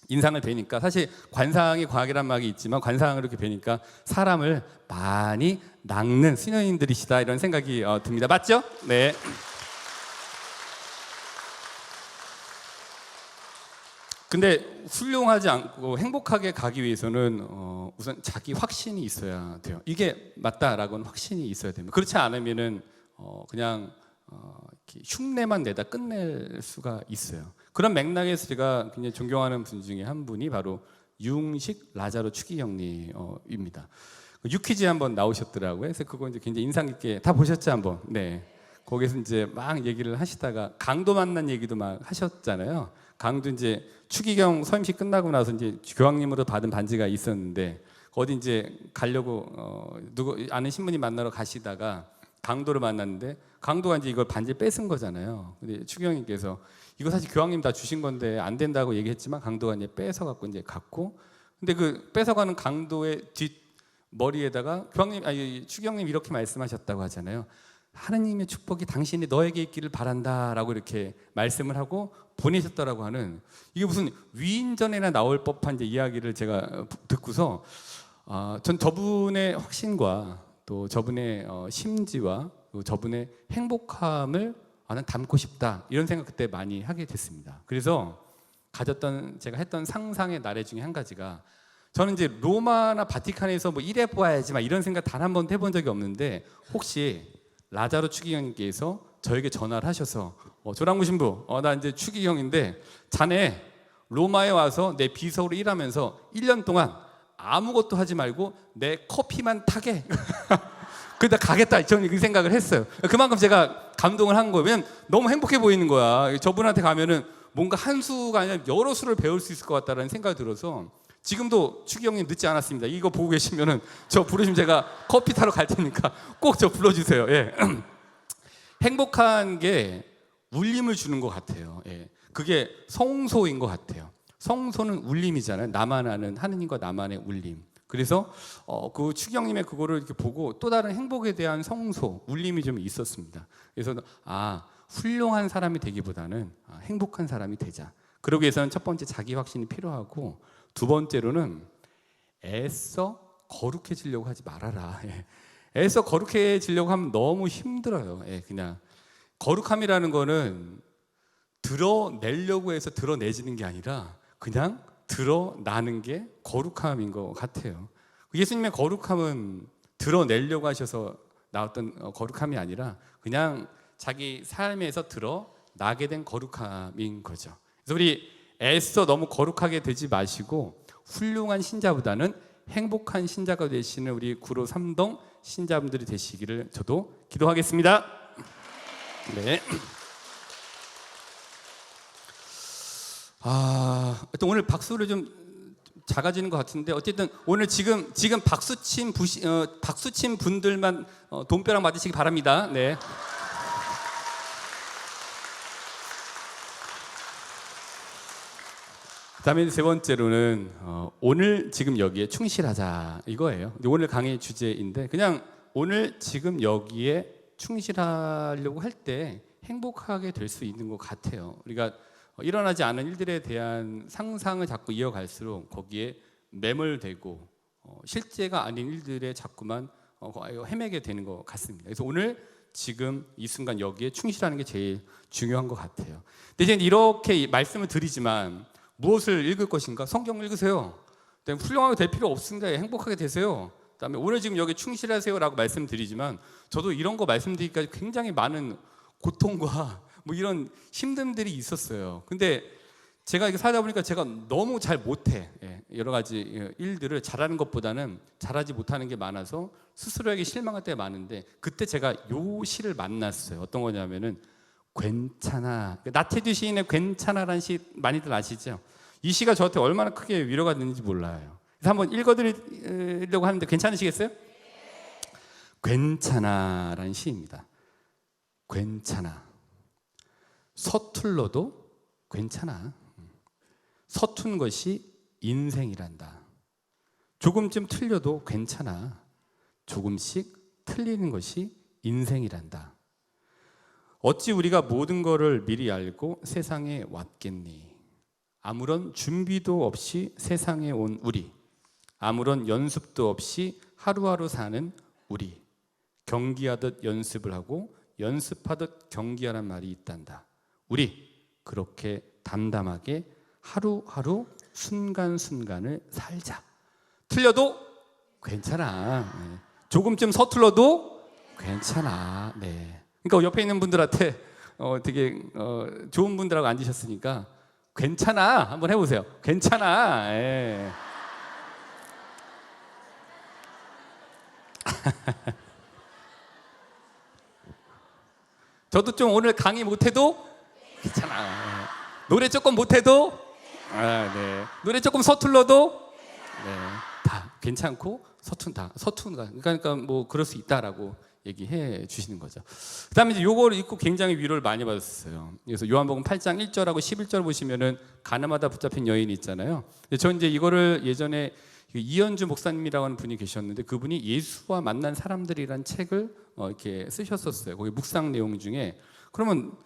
인상을 뵈니까 사실 관상이 과학이란 말이 있지만 관상을 이렇게 뵈니까 사람을 많이 낚는 스님들이시다, 이런 생각이 듭니다. 맞죠? 네. 근데 훌륭하지 않고 행복하게 가기 위해서는 우선 자기 확신이 있어야 돼요. 이게 맞다라고는 확신이 있어야 됩니다. 그렇지 않으면은 그냥 이렇게 흉내만 내다 끝낼 수가 있어요. 그런 맥락에서 제가 굉장히 존경하는 분 중에 한 분이 바로 유흥식 라자로 추기경님입니다. 유퀴즈에 한번 나오셨더라고요. 그래서 그거 이제 굉장히 인상 깊게 다 보셨죠, 한번? 네. 거기서 이제 막 얘기를 하시다가 강도 만난 얘기도 막 하셨잖아요. 강도 이제 추기경 서임식 끝나고 나서 이제 교황님으로 받은 반지가 있었는데 어디 이제 가려고 누구 아는 신부님 만나러 가시다가 강도를 만났는데 강도가 이제 이걸 반지 뺏은 거잖아요. 근데 추기경님께서 이거 사실 교황님 다 주신 건데 안 된다고 얘기했지만 강도가 이제 뺏어 갖고 이제 갔고, 근데 그 뺏어가는 강도의 뒷 머리에다가 추기경님 이렇게 말씀하셨다고 하잖아요. 하느님의 축복이 당신이 너에게 있기를 바란다라고 이렇게 말씀을 하고 보내셨다라고 하는, 이게 무슨 위인전에나 나올 법한 이제 이야기를 제가 듣고서 전 저분의 확신과 또 저분의 심지와 또 저분의 행복함을 나는 담고 싶다, 이런 생각 그때 많이 하게 됐습니다. 그래서 제가 했던 상상의 나래 중에 한 가지가, 저는 이제 로마나 바티칸에서 뭐 일해 보아야지 막 이런 생각 단 한 번도 해본 적이 없는데, 혹시 라자로 추기경님께서 저에게 전화를 하셔서 조랑구 신부, 나 이제 추기경인데 자네 로마에 와서 내 비서로 일하면서 1년 동안 아무것도 하지 말고 내 커피만 타게 그러다 가겠다, 저는 그 생각을 했어요. 그만큼 제가 감동을 한 거예요. 왜냐면 너무 행복해 보이는 거야. 저분한테 가면은 뭔가 한 수가 아니라 여러 수를 배울 수 있을 것 같다는 생각이 들어서, 지금도 추기 형님 늦지 않았습니다. 이거 보고 계시면은 저 부르시면 제가 커피 타러 갈 테니까 꼭 저 불러주세요. 예. 행복한 게 울림을 주는 것 같아요. 예. 그게 성소인 것 같아요. 성소는 울림이잖아요. 나만 아는 하느님과 나만의 울림. 그래서 그 추기 형님의 그거를 이렇게 보고 또 다른 행복에 대한 성소, 울림이 좀 있었습니다. 그래서 훌륭한 사람이 되기보다는 행복한 사람이 되자. 그러기 위해서는 첫 번째 자기 확신이 필요하고, 두 번째로는 애써 거룩해지려고 하지 말아라. 예. 애써 거룩해지려고 하면 너무 힘들어요. 예, 그냥 거룩함이라는 거는 드러내려고 해서 드러내지는 게 아니라 그냥 드러나는 게 거룩함인 것 같아요. 예수님의 거룩함은 드러내려고 하셔서 나왔던 거룩함이 아니라 그냥 자기 삶에서 드러나게 된 거룩함인 거죠. 그래서 우리 애써 너무 거룩하게 되지 마시고 훌륭한 신자보다는 행복한 신자가 되시는 우리 구로 3동 신자분들이 되시기를 저도 기도하겠습니다. 네. 또 오늘 박수를 좀 작아지는 것 같은데, 어쨌든 오늘 지금 박수친 분들만 돈벼락 맞으시기 바랍니다. 네. 그다음에 세 번째로는 오늘 지금 여기에 충실하자, 이거예요. 오늘 강의 주제인데, 그냥 오늘 지금 여기에 충실하려고 할 때 행복하게 될 수 있는 것 같아요. 우리가 일어나지 않은 일들에 대한 상상을 자꾸 이어갈수록 거기에 매몰되고 실제가 아닌 일들에 자꾸만 헤매게 되는 것 같습니다. 그래서 오늘 지금 이 순간 여기에 충실하는 게 제일 중요한 것 같아요. 근데 이제 이렇게 말씀을 드리지만 무엇을 읽을 것인가? 성경 읽으세요. 훌륭하게 될 필요 없습니다. 행복하게 되세요. 그다음에 오늘 지금 여기 충실하세요라고 말씀드리지만, 저도 이런 거 말씀드리기까지 굉장히 많은 고통과 뭐 이런 힘듦들이 있었어요. 근데 제가 이렇게 살다 보니까 제가 너무 잘 못해. 여러 가지 일들을 잘하는 것보다는 잘하지 못하는 게 많아서 스스로에게 실망할 때가 많은데, 그때 제가 요 시를 만났어요. 어떤 거냐면은 괜찮아. 나태주 시인의 괜찮아라는 시 많이들 아시죠? 이 시가 저한테 얼마나 크게 위로가 되는지 몰라요. 그래서 한번 읽어드리려고 하는데 괜찮으시겠어요? 괜찮아라는 시입니다. 괜찮아. 서툴러도 괜찮아. 서툰 것이 인생이란다. 조금쯤 틀려도 괜찮아. 조금씩 틀리는 것이 인생이란다. 어찌 우리가 모든 것을 미리 알고 세상에 왔겠니? 아무런 준비도 없이 세상에 온 우리, 아무런 연습도 없이 하루하루 사는 우리, 경기하듯 연습을 하고 연습하듯 경기하란 말이 있단다. 우리 그렇게 담담하게 하루하루 순간순간을 살자. 틀려도 괜찮아. 네. 조금쯤 서툴러도 괜찮아. 네. 그러니까 옆에 있는 분들한테 되게 좋은 분들하고 앉으셨으니까 괜찮아 한번 해보세요. 괜찮아. 예. 저도 좀 오늘 강의 못해도 괜찮아. 예. 노래 조금 못해도 네. 노래 조금 서툴러도 네. 다 괜찮고 서툰가. 그러니까 뭐 그럴 수 있다라고 얘기해 주시는 거죠. 그다음에 이제 요거를 읽고 굉장히 위로를 많이 받았어요. 그래서 요한복음 8장 1절하고 11절 보시면은 가늠하다 붙잡힌 여인이 있잖아요. 저 이제 이거를 예전에 이현주 목사님이라고 하는 분이 계셨는데 그분이 예수와 만난 사람들이란 책을 이렇게 쓰셨었어요. 거기 묵상 내용 중에 그러면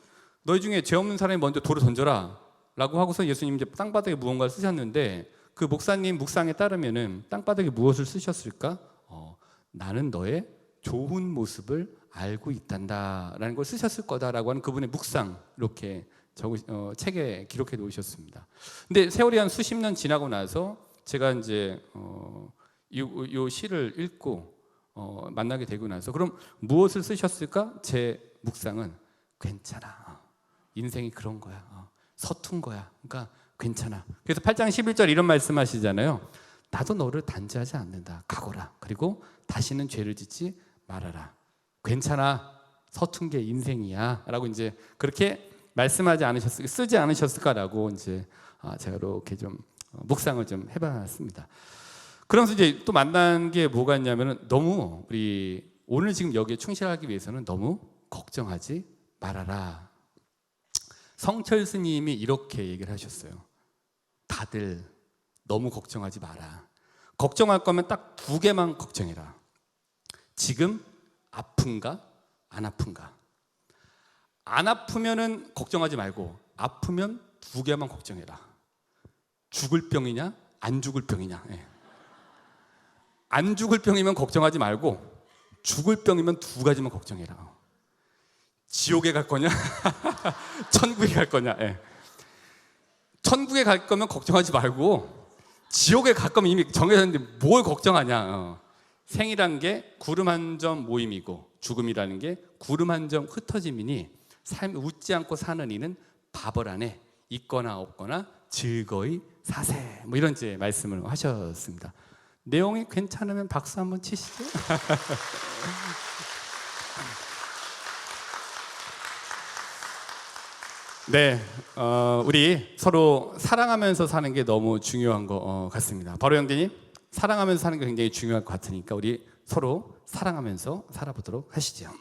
너희 중에 죄 없는 사람이 먼저 돌을 던져라 라고 하고서 예수님 이제 땅바닥에 무언가를 쓰셨는데 그 목사님 묵상에 따르면은 땅바닥에 무엇을 쓰셨을까? 나는 너의 좋은 모습을 알고 있단다라는 걸 쓰셨을 거다라고 하는 그분의 묵상 이렇게 책에 기록해 놓으셨습니다. 근데 세월이 한 수십 년 지나고 나서 제가 이제 이 시를 읽고 만나게 되고 나서 그럼 무엇을 쓰셨을까? 제 묵상은 괜찮아. 인생이 그런 거야. 서툰 거야. 그러니까 괜찮아. 그래서 8장 11절 이런 말씀하시잖아요. 나도 너를 단죄하지 않는다. 각오라. 그리고 다시는 죄를 짓지 말아라. 괜찮아. 서툰 게 인생이야라고 이제 그렇게 말씀하지 않으셨을까, 쓰지 않으셨을까라고 이제 제가 이렇게 좀 묵상을 좀 해봤습니다. 그러면서 이제 또 만난 게 뭐가 있냐면은 너무 우리 오늘 지금 여기에 충실하기 위해서는 너무 걱정하지 말아라. 성철 스님이 이렇게 얘기를 하셨어요. 다들 너무 걱정하지 마라. 걱정할 거면 딱 두 개만 걱정해라. 지금 아픈가? 안 아픈가? 안 아프면은 걱정하지 말고 아프면 두 개만 걱정해라. 죽을 병이냐? 안 죽을 병이냐? 예. 안 죽을 병이면 걱정하지 말고 죽을 병이면 두 가지만 걱정해라. 지옥에 갈 거냐? 천국에 갈 거냐? 예. 천국에 갈 거면 걱정하지 말고 지옥에 갈 거면 이미 정해졌는데 뭘 걱정하냐? 생이란 게 구름 한 점 모임이고 죽음이라는 게 구름 한 점 흩어짐이니 삶 웃지 않고 사는 이는 바벌 안에 있거나 없거나 즐거이 사세. 뭐 이런 이제 말씀을 하셨습니다. 내용이 괜찮으면 박수 한번 치시죠. 네, 우리 서로 사랑하면서 사는 게 너무 중요한 것 같습니다. 바로 형제님, 사랑하면서 사는 게 굉장히 중요할 것 같으니까 우리 서로 사랑하면서 살아보도록 하시죠.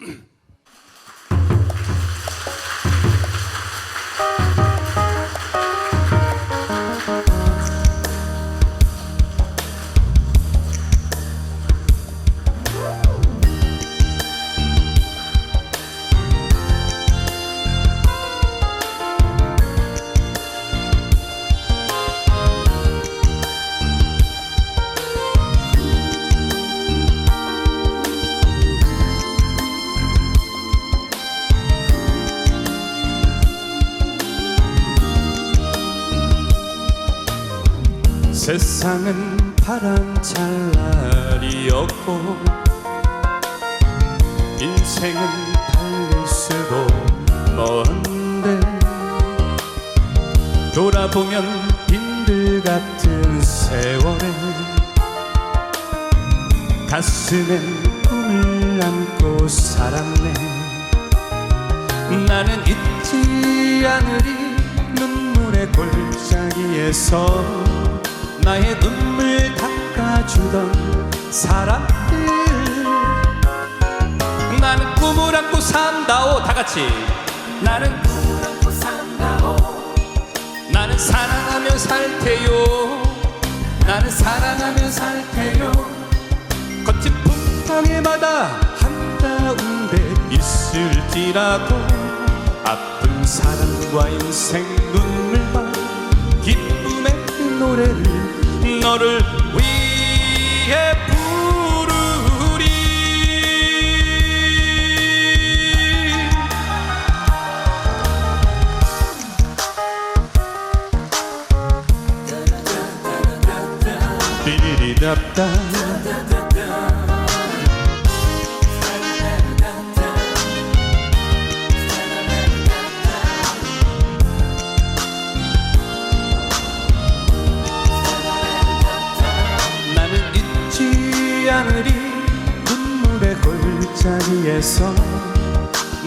세상은 파란찰날이었고 인생은 달릴 수도 먼데 돌아보면 빈들 같은 세월에 가슴엔 꿈을 안고 살았네. 나는 잊지 않으리 눈물의 골짜기에서 나의 눈물 닦아주던 사람들. 나는 꿈을 안고 산다오. 다같이 나는 꿈을 안고 산다오. 나는 사랑하며 살 테요. 나는 사랑하며 살 테요. 거친 풍랑의 바다 한가운데 있을지라도 아픈 사랑과 인생 눈물과 기쁨의 노래를 너를 위해 부르리. 디디디답다. 않으리 눈물의 골짜기에서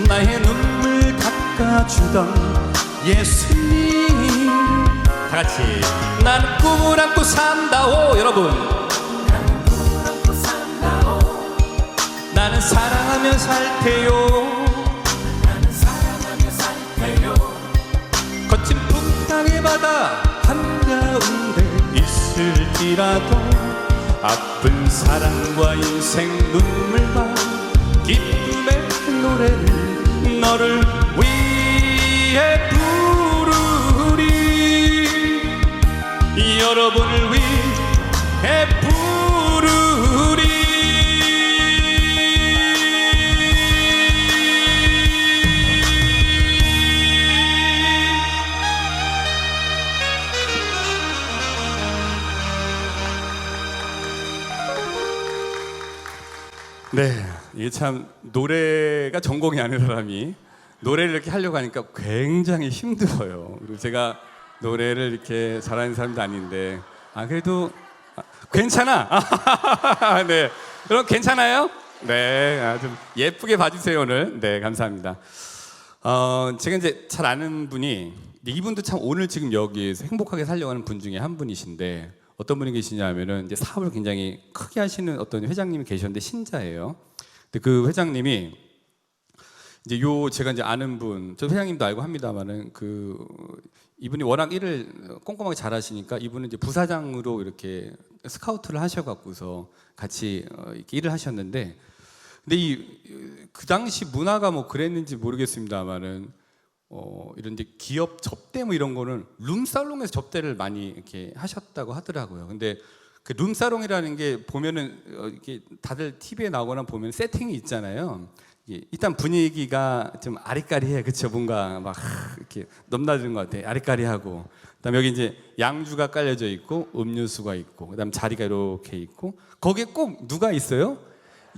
나의 눈물 닦아주던 예수님. 다같이 나는 꿈을 안고 산다오. 여러분, 나는 꿈을 안고 산다오. 나는 사랑하며 살 테요. 나는 사랑하며 살 테요. 거친 풍랑의 바다 한가운데 있을지라도 아픈 사랑과 인생 눈물과 기쁨의 노래를 너를 위해 부르리. 여러분을 위해 부르리. 네, 이게 참 노래가 전공이 아닌 사람이 노래를 이렇게 하려고 하니까 굉장히 힘들어요. 그리고 제가 노래를 이렇게 잘하는 사람도 아닌데, 그래도 괜찮아. 네, 여러분 괜찮아요? 네, 좀 예쁘게 봐주세요 오늘. 네, 감사합니다. 제가 이제 잘 아는 분이, 이분도 참 오늘 지금 여기에서 행복하게 살려고 하는 분 중에 한 분이신데, 어떤 분이 계시냐면은 이제 사업을 굉장히 크게 하시는 어떤 회장님이 계셨는데 신자예요. 근데 그 회장님이 이제 제가 이제 아는 분, 저 회장님도 알고 합니다만은 이분이 워낙 일을 꼼꼼하게 잘하시니까 이분은 이제 부사장으로 이렇게 스카우트를 하셔갖고서 같이 이렇게 일을 하셨는데, 근데 그 당시 문화가 뭐 그랬는지 모르겠습니다만은 이런 이제 기업 접대 뭐 이런 거는 룸살롱에서 접대를 많이 이렇게 하셨다고 하더라고요. 근데 그 룸살롱이라는 게 보면은 이렇게 다들 TV에 나오거나 보면 세팅이 있잖아요. 일단 분위기가 좀 아리까리해, 그쵸? 뭔가 막 이렇게 넘나드는 것 같아. 아리까리하고. 그다음에 여기 이제 양주가 깔려져 있고 음료수가 있고, 그다음 자리가 이렇게 있고, 거기에 꼭 누가 있어요?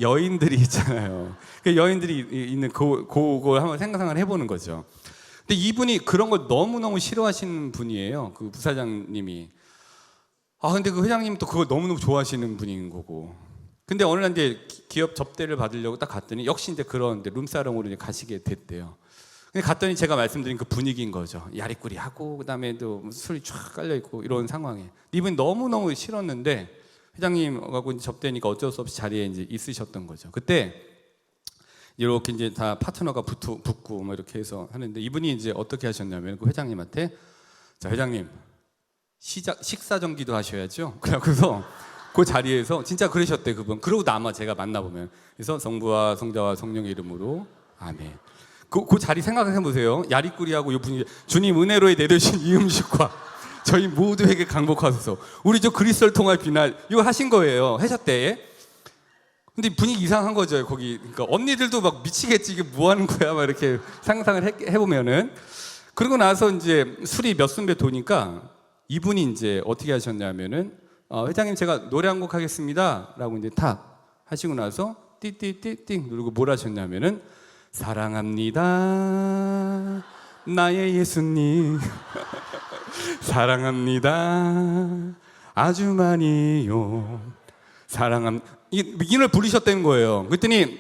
여인들이 있잖아요. 그 여인들이 있는 그걸 한번 생각을 해보는 거죠. 근데 이분이 그런 걸 너무너무 싫어하시는 분이에요. 그 부사장님이. 근데 그 회장님 또 그걸 너무너무 좋아하시는 분인 거고. 근데 어느 날 이제 기업 접대를 받으려고 딱 갔더니 역시 이제 그런 룸사롱으로 이제 가시게 됐대요. 근데 갔더니 제가 말씀드린 그 분위기인 거죠. 야리꾸리하고, 그다음에 또 술이 쫙 깔려 있고 이런 상황에 이분이 너무너무 싫었는데, 회장님하고 이제 접대니까 어쩔 수 없이 자리에 이제 있으셨던 거죠. 그때 이렇게 이제 다 파트너가 붙고 뭐 이렇게 해서 하는데, 이분이 이제 어떻게 하셨냐면 그 회장님한테, 자 회장님 식사 정기도 하셔야죠. 그래서 그 자리에서 진짜 그러셨대 그분. 그러고 아마 제가 만나보면, 그래서 성부와 성자와 성령의 이름으로 아멘. 그 자리 생각해 보세요. 야리꾸리하고 이 분이 주님 은혜로에 내려주신 이 음식과 저희 모두에게 강복하소서. 우리 저 그리스도를 통할 비날 이거 하신 거예요. 하셨대. 근데 분위기 이상한 거죠 거기. 그러니까 언니들도 막 미치겠지, 이게 뭐 하는 거야 막 이렇게 상상을 해보면은. 그러고 나서 이제 술이 몇 순배 도니까 이분이 이제 어떻게 하셨냐면은, 회장님 제가 노래 한 곡 하겠습니다 라고 이제 탁 하시고 나서 띠띠띠띵 누르고 뭘 하셨냐면은, 사랑합니다 나의 예수님 사랑합니다 아주 많이요 사랑합니다, 이 노래 부르셨다는 거예요. 그랬더니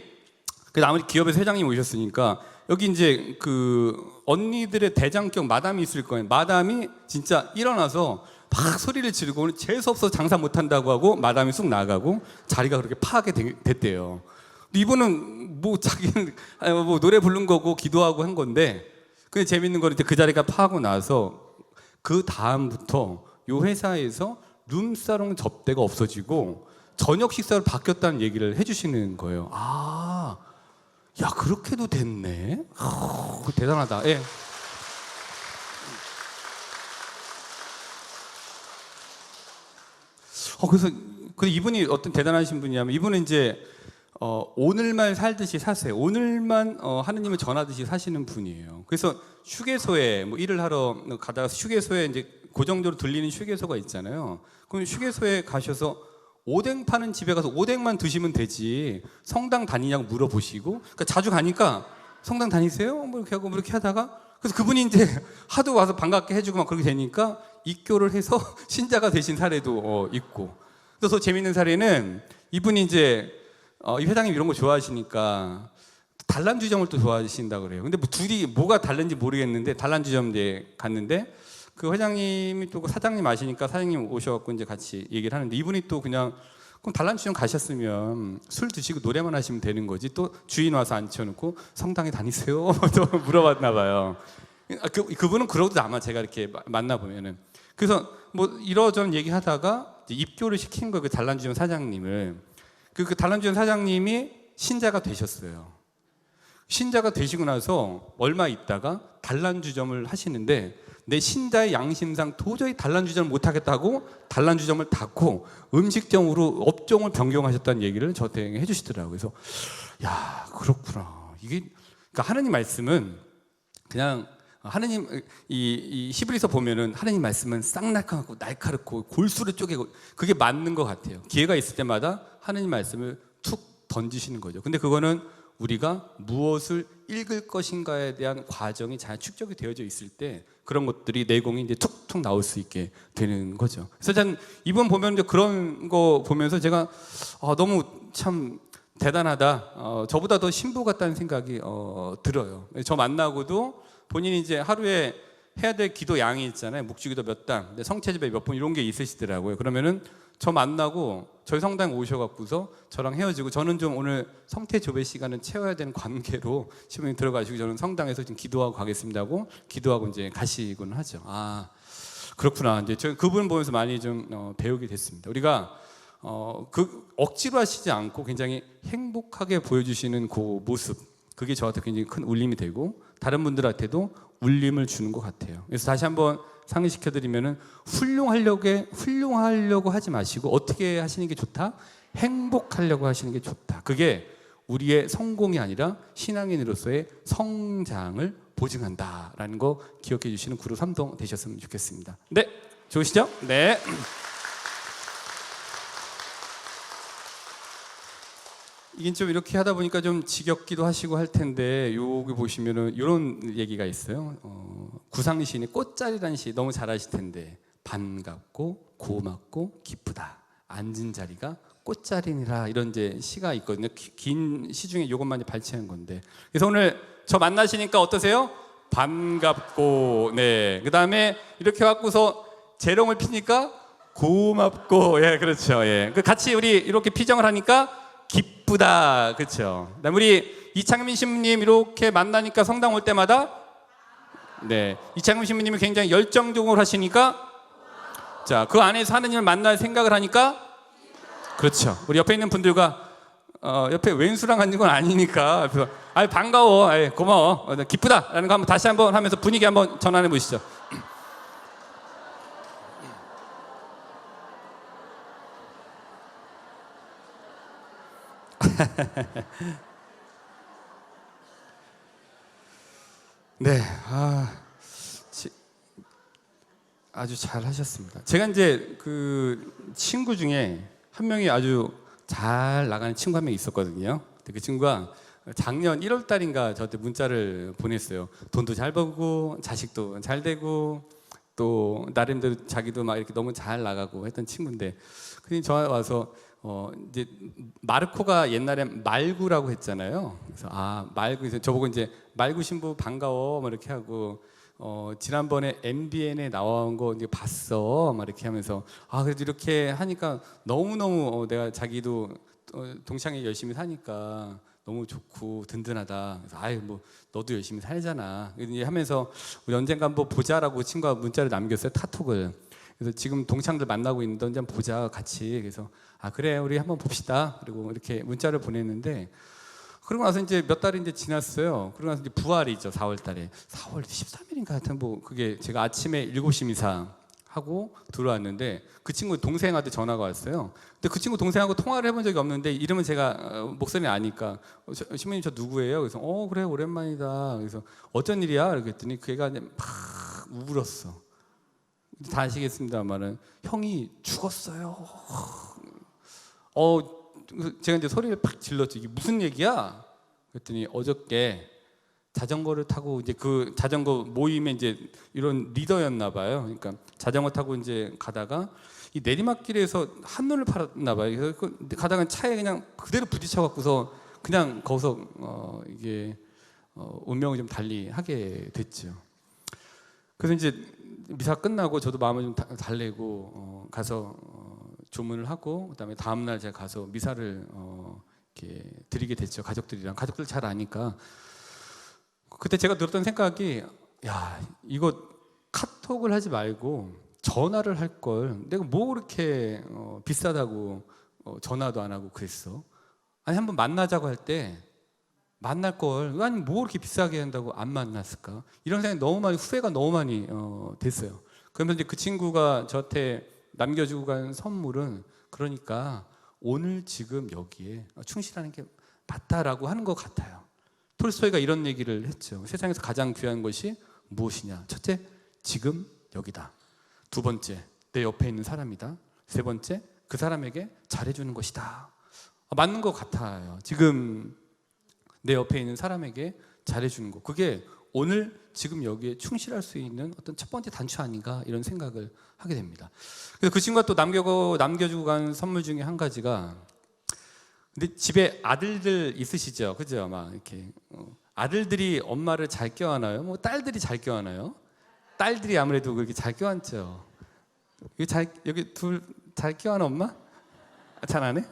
아무리 기업에서 회장님 오셨으니까 여기 이제 그 언니들의 대장격 마담이 있을 거예요. 마담이 진짜 일어나서 막 소리를 지르고 재수 없어서 장사 못한다고 하고 마담이 쑥 나가고 자리가 그렇게 파악이 됐대요. 이분은 뭐 자기는 뭐 노래 부른 거고 기도하고 한 건데, 근데 재밌는 건 그 자리가 파하고 나서 그 다음부터 요 회사에서 룸사롱 접대가 없어지고 저녁 식사로 바뀌었다는 얘기를 해주시는 거예요. 야 그렇게도 됐네. 대단하다. 예. 그래서 이분이 어떤 대단하신 분이냐면, 이분은 이제 오늘만 살듯이 사세요. 오늘만 하느님을 전하듯이 사시는 분이에요. 그래서 휴게소에 뭐 일을 하러 가다가 휴게소에 이제 고정적으로 들리는 휴게소가 있잖아요. 그럼 휴게소에 가셔서 오뎅 파는 집에 가서 오뎅만 드시면 되지 성당 다니냐고 물어보시고, 그러니까 자주 가니까 성당 다니세요? 뭐 이렇게 하고 뭐 이렇게 하다가, 그래서 그분이 이제 하도 와서 반갑게 해주고 막 그렇게 되니까 입교를 해서 신자가 되신 사례도 있고. 또 더 재밌는 사례는, 이분이 이제 이 회장님 이런 거 좋아하시니까 단란주점을 또 좋아하신다 그래요. 근데 뭐 둘이 뭐가 다른지 모르겠는데 단란주점 이제 갔는데, 그 회장님이 또 그 사장님 아시니까 사장님 오셔갖고 이제 같이 얘기를 하는데, 이분이 또 그냥 그럼 단란주점 가셨으면 술 드시고 노래만 하시면 되는 거지, 또 주인 와서 앉혀놓고 성당에 다니세요? 또 물어봤나 봐요. 그분은 그러고도 아마 제가 이렇게 만나보면은. 그래서 뭐 이러저런 얘기하다가 이제 입교를 시킨 거예요. 그 단란주점 사장님을. 그 단란주점 사장님이 신자가 되셨어요. 신자가 되시고 나서 얼마 있다가 단란주점을 하시는데 내 신자의 양심상 도저히 단란주점을 못하겠다고 단란주점을 닫고 음식점으로 업종을 변경하셨다는 얘기를 저한테 해주시더라고요. 그래서 야, 그렇구나. 이게 그러니까 하느님 말씀은 그냥 하느님 이 히브리서 보면은 하느님 말씀은 쌍날강하고 날카롭고 골수를 쪼개고 그게 맞는 것 같아요. 기회가 있을 때마다 하느님 말씀을 툭 던지시는 거죠. 근데 그거는 우리가 무엇을 읽을 것인가에 대한 과정이 잘 축적이 되어져 있을 때 그런 것들이 내공이 이제 툭툭 나올 수 있게 되는 거죠. 그래서 전 이번 보면 이제 그런 거 보면서 제가 너무 참 대단하다. 저보다 더 신부 같다는 생각이 들어요. 저 만나고도 본인이 이제 하루에 해야 될 기도 양이 있잖아요. 묵주기도 몇 당, 성체집에 몇 분 이런 게 있으시더라고요. 그러면은 저 만나고 저희 성당 오셔갖고서 저랑 헤어지고 저는 좀 오늘 성태 조배 시간은 채워야 되는 관계로 신부님 들어가시고 저는 성당에서 지금 기도하고 가겠습니다 하고 기도하고 이제 가시곤 하죠. 아, 그렇구나. 이제 저 그분 보면서 많이 좀 배우게 됐습니다. 우리가 그 억지로 하시지 않고 굉장히 행복하게 보여주시는 그 모습, 그게 저한테 굉장히 큰 울림이 되고 다른 분들한테도 울림을 주는 것 같아요. 그래서 다시 한번 상기시켜드리면은 훌륭하려고 하지 마시고 어떻게 하시는 게 좋다? 행복하려고 하시는 게 좋다. 그게 우리의 성공이 아니라 신앙인으로서의 성장을 보증한다라는 거 기억해 주시는 구루 삼동 되셨으면 좋겠습니다. 네, 좋으시죠? 네. 이게 좀 이렇게 하다 보니까 좀 지겹기도 하시고 할 텐데 여기 보시면은 이런 얘기가 있어요. 구상시인이 꽃자리라는 시 너무 잘 아실 텐데 반갑고 고맙고 기쁘다. 앉은 자리가 꽃자리니라 이런 이제 시가 있거든요. 긴 시 중에 이것만 발췌한 건데. 그래서 오늘 저 만나시니까 어떠세요? 반갑고 네. 그다음에 이렇게 갖고서 재롱을 피니까 고맙고 예 그렇죠. 예. 그 같이 우리 이렇게 피정을 하니까 기쁘다. 그렇죠. 그다음에 우리 이창민 신부님 이렇게 만나니까 성당 올 때마다 네. 이창민 신부님이 굉장히 열정적으로 하시니까 자, 그 안에서 하느님을 만날 생각을 하니까 그렇죠. 우리 옆에 있는 분들과 옆에 왼수랑 앉는 건 아니니까 그래서 반가워. 고마워. 기쁘다라는 거 한번 다시 한번 하면서 분위기 한번 전환해 보시죠. 네, 아주 잘 하셨습니다. 제가 이제 그 친구 중에 한 명이 아주 잘 나가는 친구 한 명 있었거든요. 근데 그 친구가 작년 1월 달인가 저한테 문자를 보냈어요. 돈도 잘 벌고 자식도 잘 되고 또 나름대로 자기도 막 이렇게 너무 잘 나가고 했던 친구인데 근데 저 와서 이제 마르코가 옛날에 말구라고 했잖아요. 그래서 말구 저보고 이제 말구 신부 반가워 막 이렇게 하고 지난번에 MBN에 나온 거 이제 봤어 막 이렇게 하면서 그래도 이렇게 하니까 너무너무 내가 자기도 동창회 열심히 사니까 너무 좋고 든든하다. 그래서 뭐 너도 열심히 살잖아. 이제 하면서 우리 언젠가 한번 보자라고 친구가 문자를 남겼어요. 카톡을. 그래서 지금 동창들 만나고 있는데 언제 한번 보자 같이. 그래서 그래 우리 한번 봅시다. 그리고 이렇게 문자를 보냈는데 그러고 나서 이제 몇 달이 이제 지났어요. 그러고 나서 이제 부활이죠. 4월 달에 4월 13일인가 하여튼 뭐 그게 제가 아침에 7시 미사 하고 들어왔는데 그 친구 동생한테 전화가 왔어요. 근데 그 친구 동생하고 통화를 해본 적이 없는데 이름은 제가 목소리 아니까 신부님 저 누구예요? 그래서 그래 오랜만이다. 그래서 어쩐 일이야? 이렇게 했더니 그 애가 막 울었어. 다 아시겠습니다만은 형이 죽었어요. 제가 이제 소리를 팍 질렀죠. 이게 무슨 얘기야? 그랬더니 어저께 자전거를 타고 이제 그 자전거 모임에 이제 이런 리더였나 봐요. 그러니까 자전거 타고 이제 가다가 이 내리막길에서 한눈을 팔았나 봐요. 그래서 가다가 차에 그냥 그대로 부딪혀 갖고서 그냥 거기서 이게 운명을 좀 달리하게 됐죠. 그래서 이제 미사 끝나고 저도 마음을 좀 달래고 가서 조문을 하고 그다음에 다음 날 제가 가서 미사를 이렇게 드리게 됐죠. 가족들 잘 아니까. 그때 제가 들었던 생각이 이거 카톡을 하지 말고 전화를 할 걸 내가 뭐 그렇게 비싸다고 전화도 안 하고 그랬어. 아니 한번 만나자고 할 때 만날 걸 아니 뭐 그렇게 비싸게 한다고 안 만났을까? 이런 생각이 너무 많이 후회가 너무 많이 됐어요. 그러면 이제 그 친구가 저한테 남겨주고 간 선물은 그러니까 오늘 지금 여기에 충실하는 게 맞다라고 하는 것 같아요. 톨스토이가 이런 얘기를 했죠. 세상에서 가장 귀한 것이 무엇이냐? 첫째, 지금 여기다. 두 번째, 내 옆에 있는 사람이다. 세 번째, 그 사람에게 잘해주는 것이다. 맞는 것 같아요. 지금 내 옆에 있는 사람에게 잘해주는 것, 그게 오늘 지금 여기에 충실할 수 있는 어떤 첫 번째 단추 아닌가 이런 생각을 하게 됩니다. 그래서 그 친구가 또 남겨주고 간 선물 중에 한 가지가, 근데 집에 아들들 있으시죠, 그죠? 막 이렇게 아들들이 엄마를 잘 껴안아요. 뭐 딸들이 잘 껴안아요. 딸들이 아무래도 그렇게 잘 껴안죠. 여기 둘 잘 껴안아 엄마? 잘 안 해?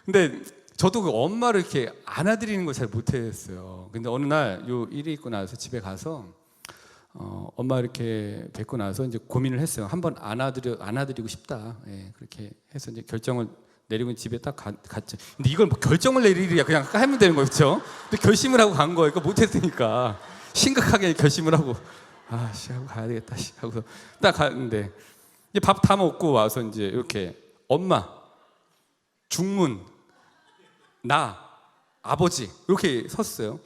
근데 저도 그 엄마를 이렇게 안아드리는 걸 잘 못했어요. 근데 어느 날 요 일이 있고 나서 집에 가서 엄마 이렇게 뵙고 나서 이제 고민을 했어요. 한번 안아드리고 싶다. 예, 그렇게 해서 이제 결정을 내리고 집에 딱 갔죠. 근데 이걸 뭐 결정을 내리랴 그냥 하면 되는 거죠. 근데 결심을 하고 간 거예요. 그러니까 못했으니까 심각하게 결심을 하고 아씨 하고 가야 되겠다 하고서 딱 갔는데 이제 밥 다 먹고 와서 이제 이렇게 엄마, 중문, 나, 아버지 이렇게 섰어요.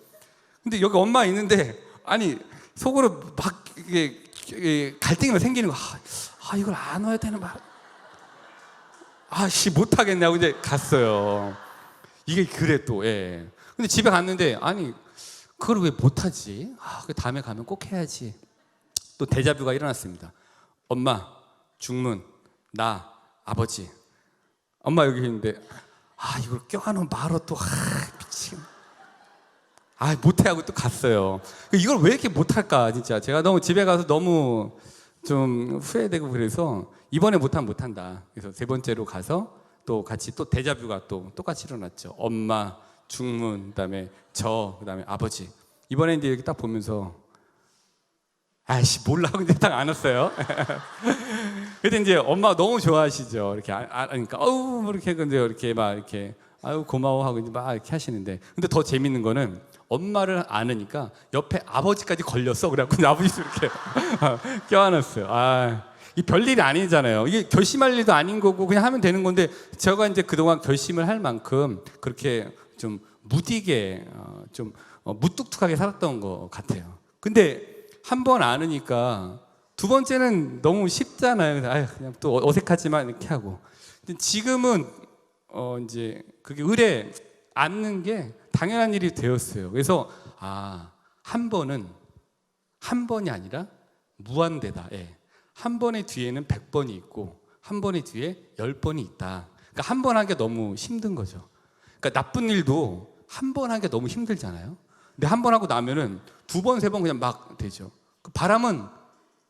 근데 여기 엄마 있는데 아니 속으로 막 이게 갈등이 막 생기는 거. 이걸 안 와야 되는 말. 못하겠냐고 이제 갔어요. 이게 그래 또. 예. 근데 집에 갔는데 아니 그걸 왜 못하지? 그 다음에 가면 꼭 해야지. 또 데자뷰가 일어났습니다. 엄마, 중문, 나, 아버지. 엄마 여기 있는데 이걸 껴안으면 말어 또 미치겠네. 못해 하고 또 갔어요. 이걸 왜 이렇게 못할까 진짜. 제가 너무 집에 가서 너무 좀 후회되고 그래서 이번에 못하면 못한다. 그래서 세 번째로 가서 또 같이 또 데자뷰가 또 똑같이 일어났죠. 엄마, 중문, 그다음에 그다음에 아버지. 이번에 이제 여기 딱 보면서 몰라 하고 이제 딱 안 왔어요. 그때 이제 엄마가 너무 좋아하시죠. 이렇게 그러니까 이렇게 근데 이렇게 막 이렇게 고마워 하고 이제 막 이렇게 하시는데, 근데 더 재밌는 거는 엄마를 안으니까 옆에 아버지까지 걸렸어. 그래갖고 아버지도 이렇게 껴안았어요. 이 별일이 아니잖아요. 이게 결심할 일도 아닌 거고 그냥 하면 되는 건데, 제가 이제 그동안 결심을 할 만큼 그렇게 좀 무디게 좀 무뚝뚝하게 살았던 것 같아요. 근데 한 번 안으니까 두 번째는 너무 쉽잖아요. 그냥 또 어색하지만 이렇게 하고. 근데 지금은 이제 그게 의뢰 안는 게 당연한 일이 되었어요. 그래서 한 번은 한 번이 아니라 무한대다. 예. 한 번의 뒤에는 100번이 있고 한 번의 뒤에 10번이 있다. 그러니까 한 번 하기가 너무 힘든 거죠. 그러니까 나쁜 일도 한 번 하기가 너무 힘들잖아요. 근데 한 번 하고 나면은 두 번, 세 번 그냥 막 되죠. 그 바람은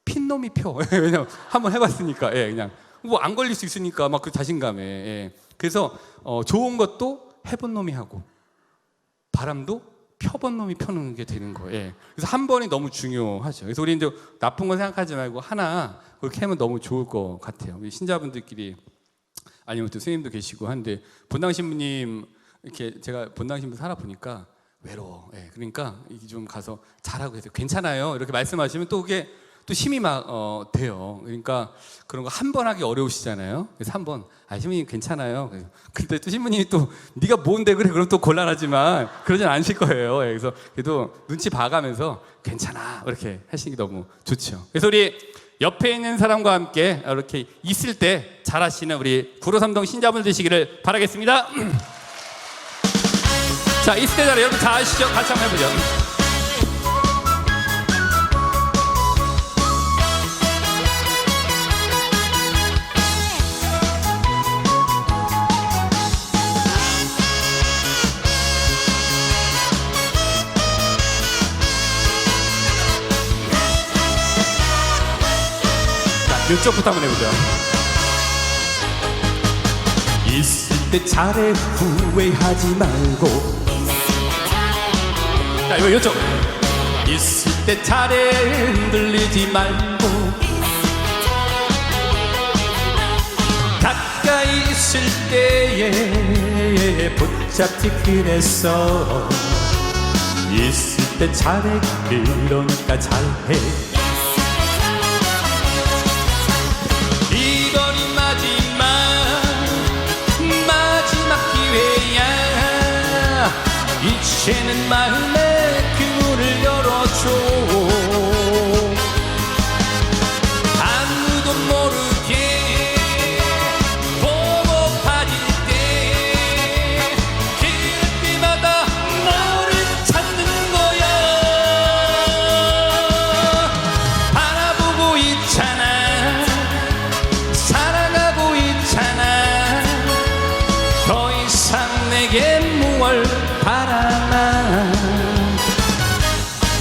핀 놈이 펴. 왜냐면 한 번 해봤으니까. 예, 그냥 뭐 안 걸릴 수 있으니까 막 그 자신감에. 예. 그래서 좋은 것도 해본 놈이 하고 바람도 펴본 놈이 펴는 게 되는 거예요. 예. 그래서 한 번이 너무 중요하죠. 그래서 우리 이제 나쁜 건 생각하지 말고 하나 그렇게 하면 너무 좋을 것 같아요. 우리 신자분들끼리 아니면 또 선생님도 계시고 한데, 본당 신부님 이렇게 제가 본당 신부 살아 보니까 외로워. 예. 그러니까 이게 좀 가서 잘하고 해서 괜찮아요. 이렇게 말씀하시면 또 그게 또 힘이 막 돼요. 그러니까 그런 거 한 번 하기 어려우시잖아요. 그래서 한 번 신부님 괜찮아요. 근데 또 신부님이 또 네가 뭔데 그래 그럼 또 곤란하지만 그러진 않으실 거예요. 그래서 그래도 눈치 봐가면서 괜찮아 이렇게 하시는 게 너무 좋죠. 그래서 우리 옆에 있는 사람과 함께 이렇게 있을 때 잘하시는 우리 구로삼동 신자분 되시기를 바라겠습니다. 자, 있을 때 잘해. 여러분 다 아시죠? 같이 한번 해보죠. 이쪽부터 한번 해보죠. 있을 때 잘해 후회하지 말고. 자, 이쪽. 있을 때 잘해 흔들리지 말고. 있을 때에 붙잡지 그랬어. 있을 때 잘해, 그러니까 잘해. 이번이 마지막 기회야. 이제는 마음의 그 문을 열어줘. 아무도 모르게 보고 빠질 때, 그럴 때마다 너를 찾는 거야. 바라보고 있잖아, 사랑하고 있잖아. 더 이상 내게 무얼 바라나.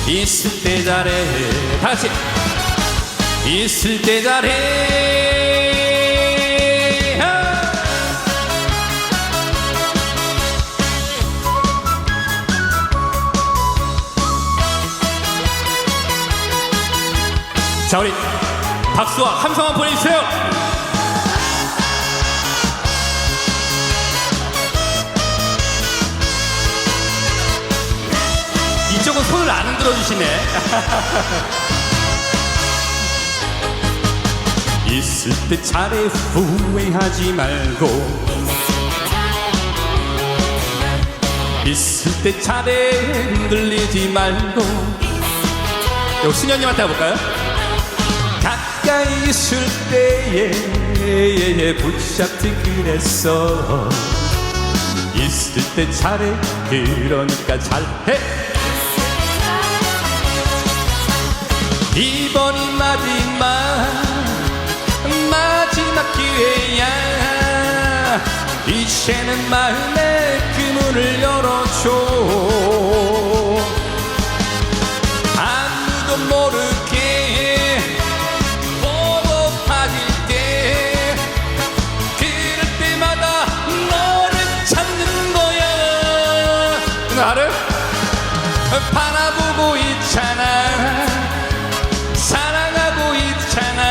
있을 때 잘해. 다시. 있을 때 잘해. 자, 우리 박수와 함성 한번 보내주세요. 이쪽은 손을 안 흔들어 주시네. 있을 때 잘해, 후회하지 말고. 있을 때 잘해, 흔들리지 말고. 여기 수녀님한테 해볼까요? 가까이 있을 때에 붙잡지 그랬어. 있을 때 잘해, 그러니까 잘해. 이번이 마지막 기회야. 이제는 마음의 그 문을 열어줘. 아무도 모르게 보고 빠질 때, 그럴 때마다 너를 찾는 거야. 나를 바라보고 있잖아, 사랑하고 있잖아.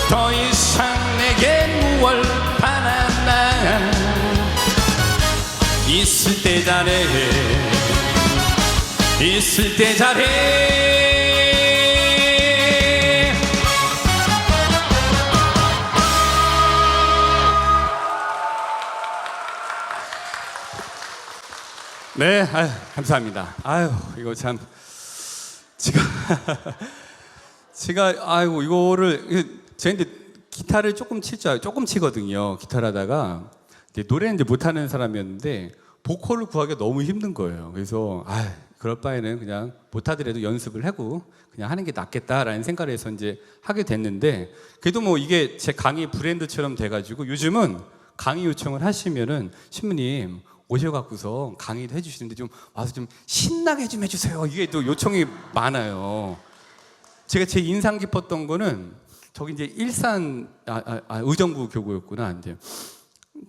더 이상 내게 무얼 바라나. 있을 때 잘해, 있을 때 잘해. 네, 아유, 감사합니다. 아유, 이거 참 제가 아이고 이거를 제가 이제 기타를 조금 치거든요. 기타를 하다가 노래는 이제 못하는 사람이었는데 보컬을 구하기가 너무 힘든 거예요. 그래서 그럴 바에는 그냥 못하더라도 연습을 하고 그냥 하는 게 낫겠다라는 생각을 해서 이제 하게 됐는데, 그래도 뭐 이게 제 강의 브랜드처럼 돼가지고 요즘은 강의 요청을 하시면은 신부님 오셔갖고서 강의도 해주시는데 좀 와서 좀 신나게 좀 해주세요. 이게 또 요청이 많아요. 제가 제일 인상 깊었던 거는 저기 이제 일산 의정부 교구였구나. 이제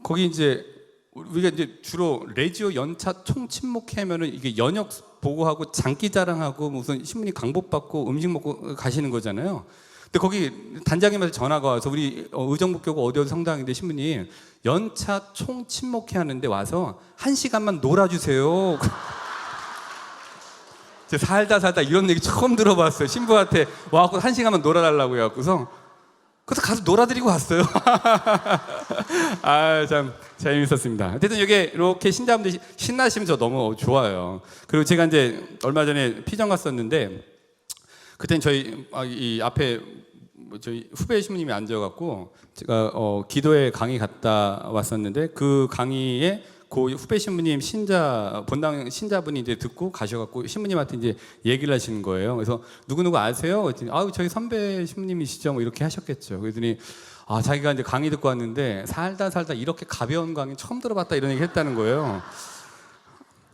거기 이제 우리가 이제 주로 레지오 연차 총친목회 하면은 이게 연역 보고하고 장기 자랑하고 무슨 신부님 강복 받고 음식 먹고 가시는 거잖아요. 근데 거기 단장님한테 전화가 와서 우리 의정부 교구 어디 성당인데 신부님 연차 총친목회 하는데 와서 1시간만 놀아주세요. 제가 살다 이런 얘기 처음 들어봤어요. 신부한테 와갖고 1시간만 놀아달라고 해갖고서 그래서 가서 놀아드리고 왔어요. 참 재밌었습니다. 어쨌든 이게 이렇게 신자분들이 신나시면 저 너무 좋아요. 그리고 제가 이제 얼마 전에 피정 갔었는데 그때는 저희 이 앞에 저희 후배 신부님이 앉아갖고 제가 기도회 강의 갔다 왔었는데 그 강의에 그 후배 신부님 본당 신자분이 이제 듣고 가셔갖고 신부님한테 이제 얘기를 하시는 거예요. 그래서 누구 아세요? 그랬더니 저희 선배 신부님이시죠? 뭐 이렇게 하셨겠죠. 그랬더니 자기가 이제 강의 듣고 왔는데 살다 이렇게 가벼운 강의 처음 들어봤다 이런 얘기 했다는 거예요.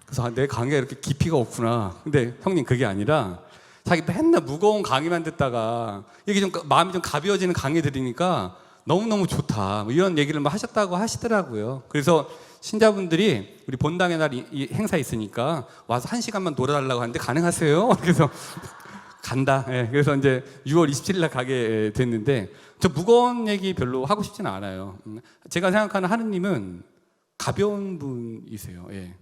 그래서 내 강의가 이렇게 깊이가 없구나. 근데 형님 그게 아니라 자기 맨날 무거운 강의만 듣다가 이게 좀 마음이 좀 가벼워지는 강의 들으니까 너무너무 좋다. 뭐 이런 얘기를 막 하셨다고 하시더라고요. 그래서 신자분들이 우리 본당의 날 이 행사 있으니까 와서 1시간만 놀아달라고 하는데 가능하세요? 그래서 간다. 예, 그래서 이제 6월 27일 날 가게 됐는데 저 무거운 얘기 별로 하고 싶지는 않아요. 제가 생각하는 하느님은 가벼운 분이세요. 예.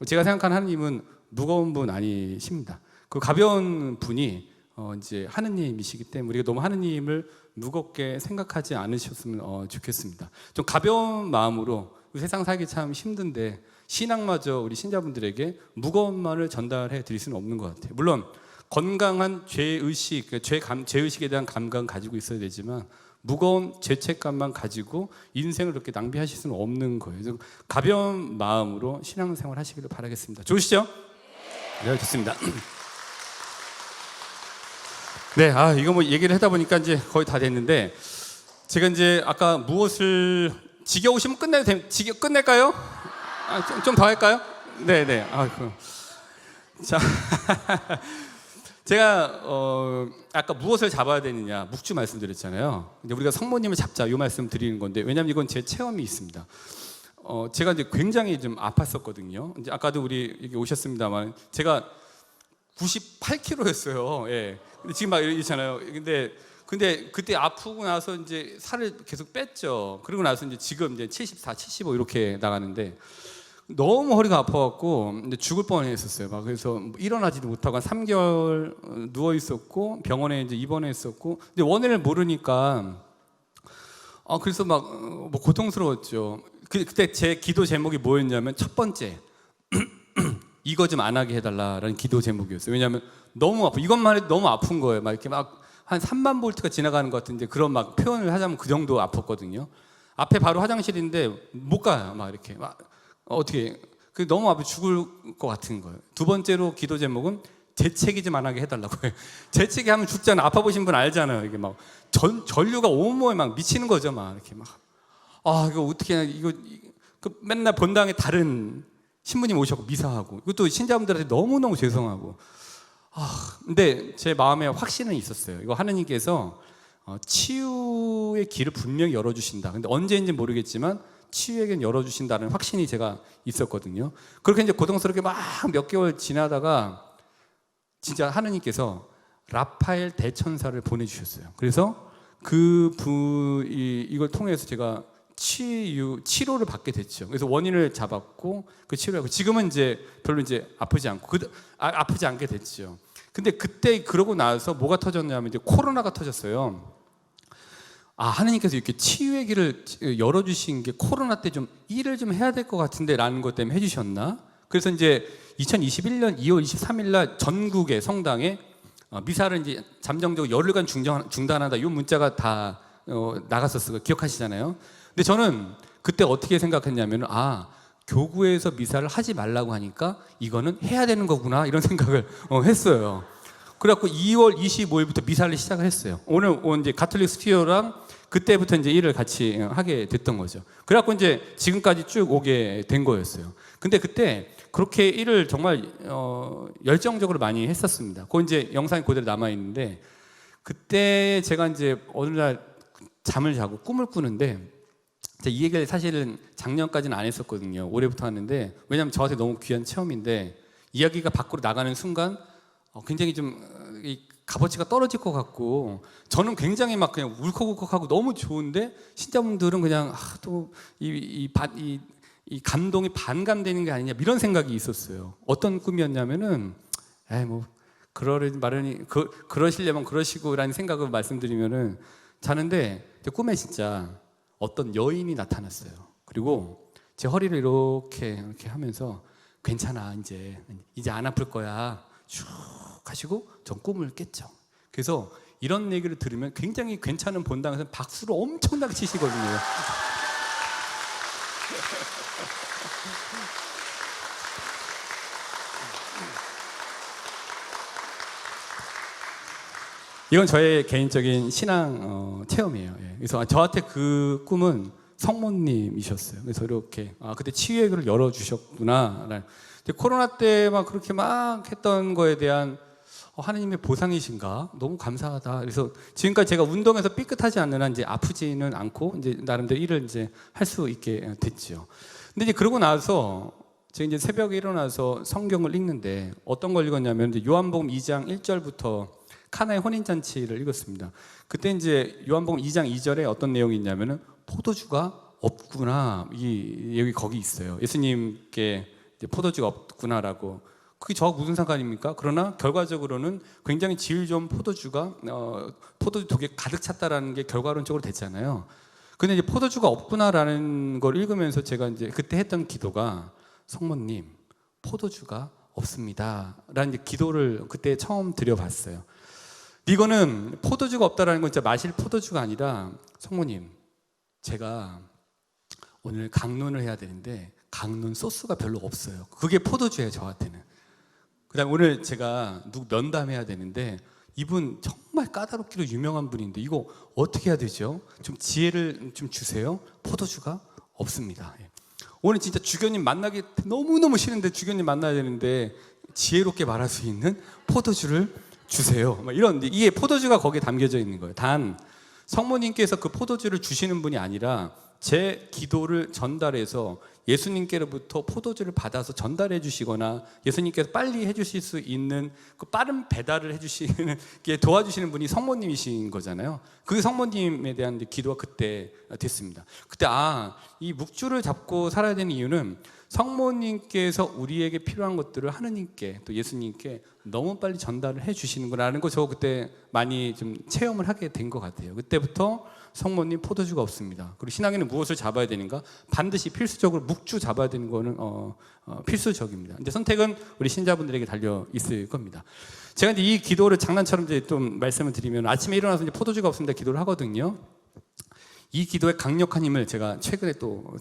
제가 생각하는 하느님은 무거운 분 아니십니다. 그 가벼운 분이 이제 하느님이시기 때문에 우리가 너무 하느님을 무겁게 생각하지 않으셨으면 좋겠습니다. 좀 가벼운 마음으로 세상 살기 참 힘든데 신앙마저 우리 신자분들에게 무거운 말을 전달해 드릴 수는 없는 것 같아요. 물론 건강한 죄의식, 죄의식에 대한 감각은 가지고 있어야 되지만 무거운 죄책감만 가지고 인생을 그렇게 낭비하실 수는 없는 거예요. 그래서 가벼운 마음으로 신앙생활 하시기를 바라겠습니다. 좋으시죠? 네, 좋습니다. 네, 이거 뭐 얘기를 하다 보니까 이제 거의 다 됐는데 제가 이제 아까 무엇을 지겨우시면 끝낼까요? 좀 더 할까요? 네. 자, 제가 아까 무엇을 잡아야 되느냐 묵주 말씀드렸잖아요. 근데 우리가 성모님을 잡자 이 말씀 드리는 건데 왜냐하면 이건 제 체험이 있습니다. 제가 이제 굉장히 좀 아팠었거든요. 이제 아까도 우리 여기 오셨습니다만 제가 98kg였어요. 예. 근데 지금 막 이러잖아요. 근데 그때 아프고 나서 이제 살을 계속 뺐죠. 그리고 나서 이제 지금 이제 74, 75 이렇게 나가는데 너무 허리가 아파갖고 근데 죽을 뻔했었어요. 막 그래서 일어나지도 못하고 한 3개월 누워 있었고 병원에 이제 입원했었고 근데 원인을 모르니까 그래서 막 뭐 고통스러웠죠. 그때 제 기도 제목이 뭐였냐면 첫 번째 이거 좀 안 하게 해달라라는 기도 제목이었어요. 왜냐하면 너무 이것만 해도 너무 아픈 거예요. 막 이렇게 막 한 3만 볼트가 지나가는 것 같은데 그런 막 표현을 하자면 그 정도 아팠거든요. 앞에 바로 화장실인데 못 가요. 막 이렇게 막 어떻게 너무 아파 죽을 것 같은 거예요. 두 번째로 기도 제목은 재채기 좀 안 하게 해달라고 해요. 재채기 하면 죽잖아. 아파 보신 분 알잖아요. 이게 막 전류가 온몸에 막 미치는 거죠. 막 이렇게 막 이거 어떻게 해야 이거 맨날 본당에 다른 신부님 오셨고 미사하고 이것도 신자분들한테 너무너무 죄송하고 근데 제 마음에 확신은 있었어요. 이거 하느님께서 치유의 길을 분명히 열어주신다. 근데 언제인지 모르겠지만 치유에겐 열어주신다는 확신이 제가 있었거든요. 그렇게 이제 고통스럽게 막 몇 개월 지나다가 진짜 하느님께서 라파엘 대천사를 보내주셨어요. 그래서 이걸 통해서 제가 치료를 받게 됐죠. 그래서 원인을 잡았고 그 치료하고 지금은 이제 별로 이제 아프지 않게 됐죠. 근데 그때 그러고 나서 뭐가 터졌냐면 이제 코로나가 터졌어요. 하느님께서 이렇게 치유의 길을 열어주신 게 코로나 때 좀 일을 좀 해야 될 것 같은데 라는 것 때문에 해주셨나? 그래서 이제 2021년 2월 23일 날 전국의 성당에 미사를 이제 잠정적으로 열흘간 중단한다. 이 문자가 다 나갔었어요. 기억하시잖아요. 근데 저는 그때 어떻게 생각했냐면 교구에서 미사를 하지 말라고 하니까 이거는 해야 되는 거구나 이런 생각을 했어요. 그래갖고 2월 25일부터 미사를 시작을 했어요. 오늘 이제 가톨릭 스튜디오랑 그때부터 이제 일을 같이 하게 됐던 거죠. 그래갖고 이제 지금까지 쭉 오게 된 거였어요. 근데 그때 그렇게 일을 정말 열정적으로 많이 했었습니다. 그 이제 영상이 그대로 남아 있는데 그때 제가 이제 어느 날 잠을 자고 꿈을 꾸는데 이 얘기를 사실은 작년까지는 안 했었거든요. 올해부터 하는데 왜냐하면 저한테 너무 귀한 체험인데 이야기가 밖으로 나가는 순간 굉장히 좀 값어치가 떨어질 것 같고 저는 굉장히 막 그냥 울컥울컥하고 너무 좋은데 신자분들은 그냥 이 감동이 반감되는 게 아니냐 이런 생각이 있었어요. 어떤 꿈이었냐면은 그러시려면 그러시고라는 생각을 말씀드리면은 자는데 꿈에 진짜 어떤 여인이 나타났어요. 그리고 제 허리를 이렇게 하면서 괜찮아 이제 안 아플 거야 쭉 하시고 전 꿈을 깼죠. 그래서 이런 얘기를 들으면 굉장히 괜찮은 본당에서 박수를 엄청나게 치시거든요. 이건 저의 개인적인 신앙 체험이에요. 그래서 저한테 그 꿈은 성모님이셨어요. 그래서 이렇게 그때 치유의 길을 열어주셨구나. 근데 코로나 때 막 그렇게 막 했던 거에 대한 하나님의 보상이신가? 너무 감사하다. 그래서 지금까지 제가 운동에서 삐끗하지 않는 한 이제 아프지는 않고 이제 나름대로 일을 이제 할 수 있게 됐죠. 근데 이제 그러고 나서 제가 이제 새벽에 일어나서 성경을 읽는데 어떤 걸 읽었냐면 이제 요한복음 2장 1절부터 카나의 혼인잔치를 읽었습니다. 그때 이제 요한복음 2장 2절에 어떤 내용이 있냐면은 포도주가 없구나, 이 여기 거기 있어요. 예수님께 이제 포도주가 없구나라고. 그게 저하고 무슨 상관입니까? 그러나 결과적으로는 굉장히 질 좋은 포도주가 포도주 독에 가득 찼다라는 게 결과론적으로 됐잖아요. 근데 이제 포도주가 없구나라는 걸 읽으면서 제가 이제 그때 했던 기도가, 성모님 포도주가 없습니다라는 기도를 그때 처음 드려봤어요. 이거는 포도주가 없다라는 건 진짜 마실 포도주가 아니라, 성모님 제가 오늘 강론을 해야 되는데 강론 소스가 별로 없어요. 그게 포도주예요, 저한테는. 그다음 오늘 제가 누구 면담해야 되는데 이분 정말 까다롭기로 유명한 분인데 이거 어떻게 해야 되죠? 좀 지혜를 좀 주세요. 포도주가 없습니다. 오늘 진짜 주교님 만나기 너무너무 싫은데 주교님 만나야 되는데 지혜롭게 말할 수 있는 포도주를 주세요. 이런, 이게 포도주가 거기에 담겨져 있는 거예요. 단 성모님께서 그 포도주를 주시는 분이 아니라 제 기도를 전달해서 예수님께로부터 포도주를 받아서 전달해 주시거나 예수님께서 빨리 해 주실 수 있는 그 빠른 배달을 해 주시는 게 도와주시는 분이 성모님이신 거잖아요. 그 성모님에 대한 기도가 그때 됐습니다. 그때 이 묵주를 잡고 살아야 되는 이유는 성모님께서 우리에게 필요한 것들을 하느님께 또 예수님께 너무 빨리 전달을 해 주시는구나라는 거 저 그때 많이 좀 체험을 하게 된 것 같아요. 그때부터 성모님 포도주가 없습니다. 그리고 신앙에는 무엇을 잡아야 되는가? 반드시 필수적으로 묵주 잡아야 되는 거는 필수적입니다. 이제 선택은 우리 신자분들에게 달려 있을 겁니다. 제가 이제 이 기도를 장난처럼 이제 좀 말씀을 드리면 아침에 일어나서 이제 포도주가 없습니다 기도를 하거든요. 이 기도의 강력한 힘을 제가 최근에 또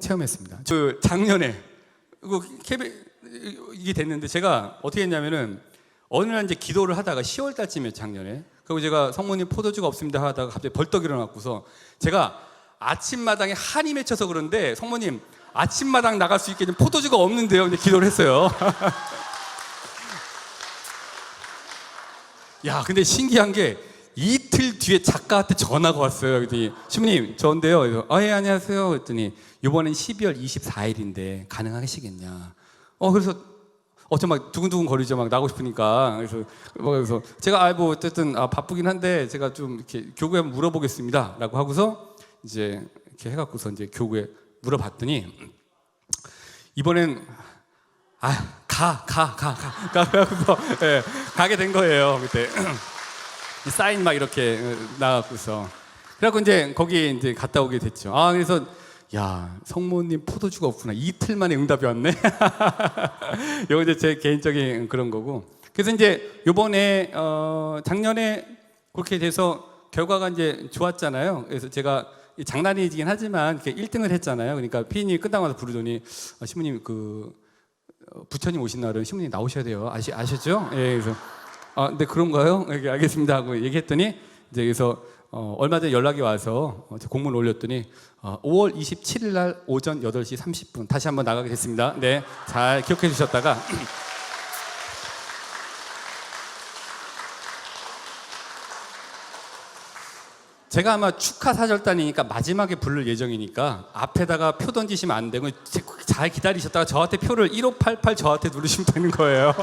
체험했습니다. 그 작년에 이게 됐는데 제가 어떻게 했냐면은 어느 날 이제 기도를 하다가 10월 달쯤에 작년에, 그리고 제가 성모님 포도주가 없습니다 하다가 갑자기 벌떡 일어났고서 제가 아침마당에 한이 맺혀서 그런데 성모님 아침마당 나갈 수 있게 좀 포도주가 없는데요. 근데 기도를 했어요. 야, 근데 신기한 게 이틀 뒤에 작가한테 전화가 왔어요. 그랬더니 신부님 저인데요. 그래서 예 안녕하세요. 그랬더니 이번엔 12월 24일인데 가능하시겠냐. 그래서 저 막 두근두근 거리죠. 막 나고 싶으니까. 그래서 제가 뭐 어쨌든 바쁘긴 한데 제가 좀 이렇게 교구에 한번 물어보겠습니다라고 하고서 이제 이렇게 해갖고서 이제 교구에 물어봤더니 이번엔 가고서 예, 가게 된 거예요. 그때 사인 막 이렇게 나갖고서 그래갖고 이제 거기 이제 갔다 오게 됐죠. 그래서 야, 성모님 포도주가 없구나. 이틀 만에 응답이 왔네. 이거 이제 제 개인적인 그런 거고. 그래서 이제 요번에 작년에 그렇게 돼서 결과가 이제 좋았잖아요. 그래서 제가 장난이긴 하지만 1등을 했잖아요. 그러니까 피디님이 끝나고 나서 부르더니 신부님 부처님 오신 날은 신부님 나오셔야 돼요. 아셨죠? 예, 그래서 네 그런가요? 예, 알겠습니다 하고 얘기했더니 이제 그래서 얼마 전에 연락이 와서 공문을 올렸더니 5월 27일 날 오전 8시 30분 다시 한번 나가게 됐습니다. 네, 잘 기억해 주셨다가 제가 아마 축하 사절단이니까 마지막에 부를 예정이니까 앞에다가 표 던지시면 안 되고 잘 기다리셨다가 저한테 표를 1588 저한테 누르시면 되는 거예요.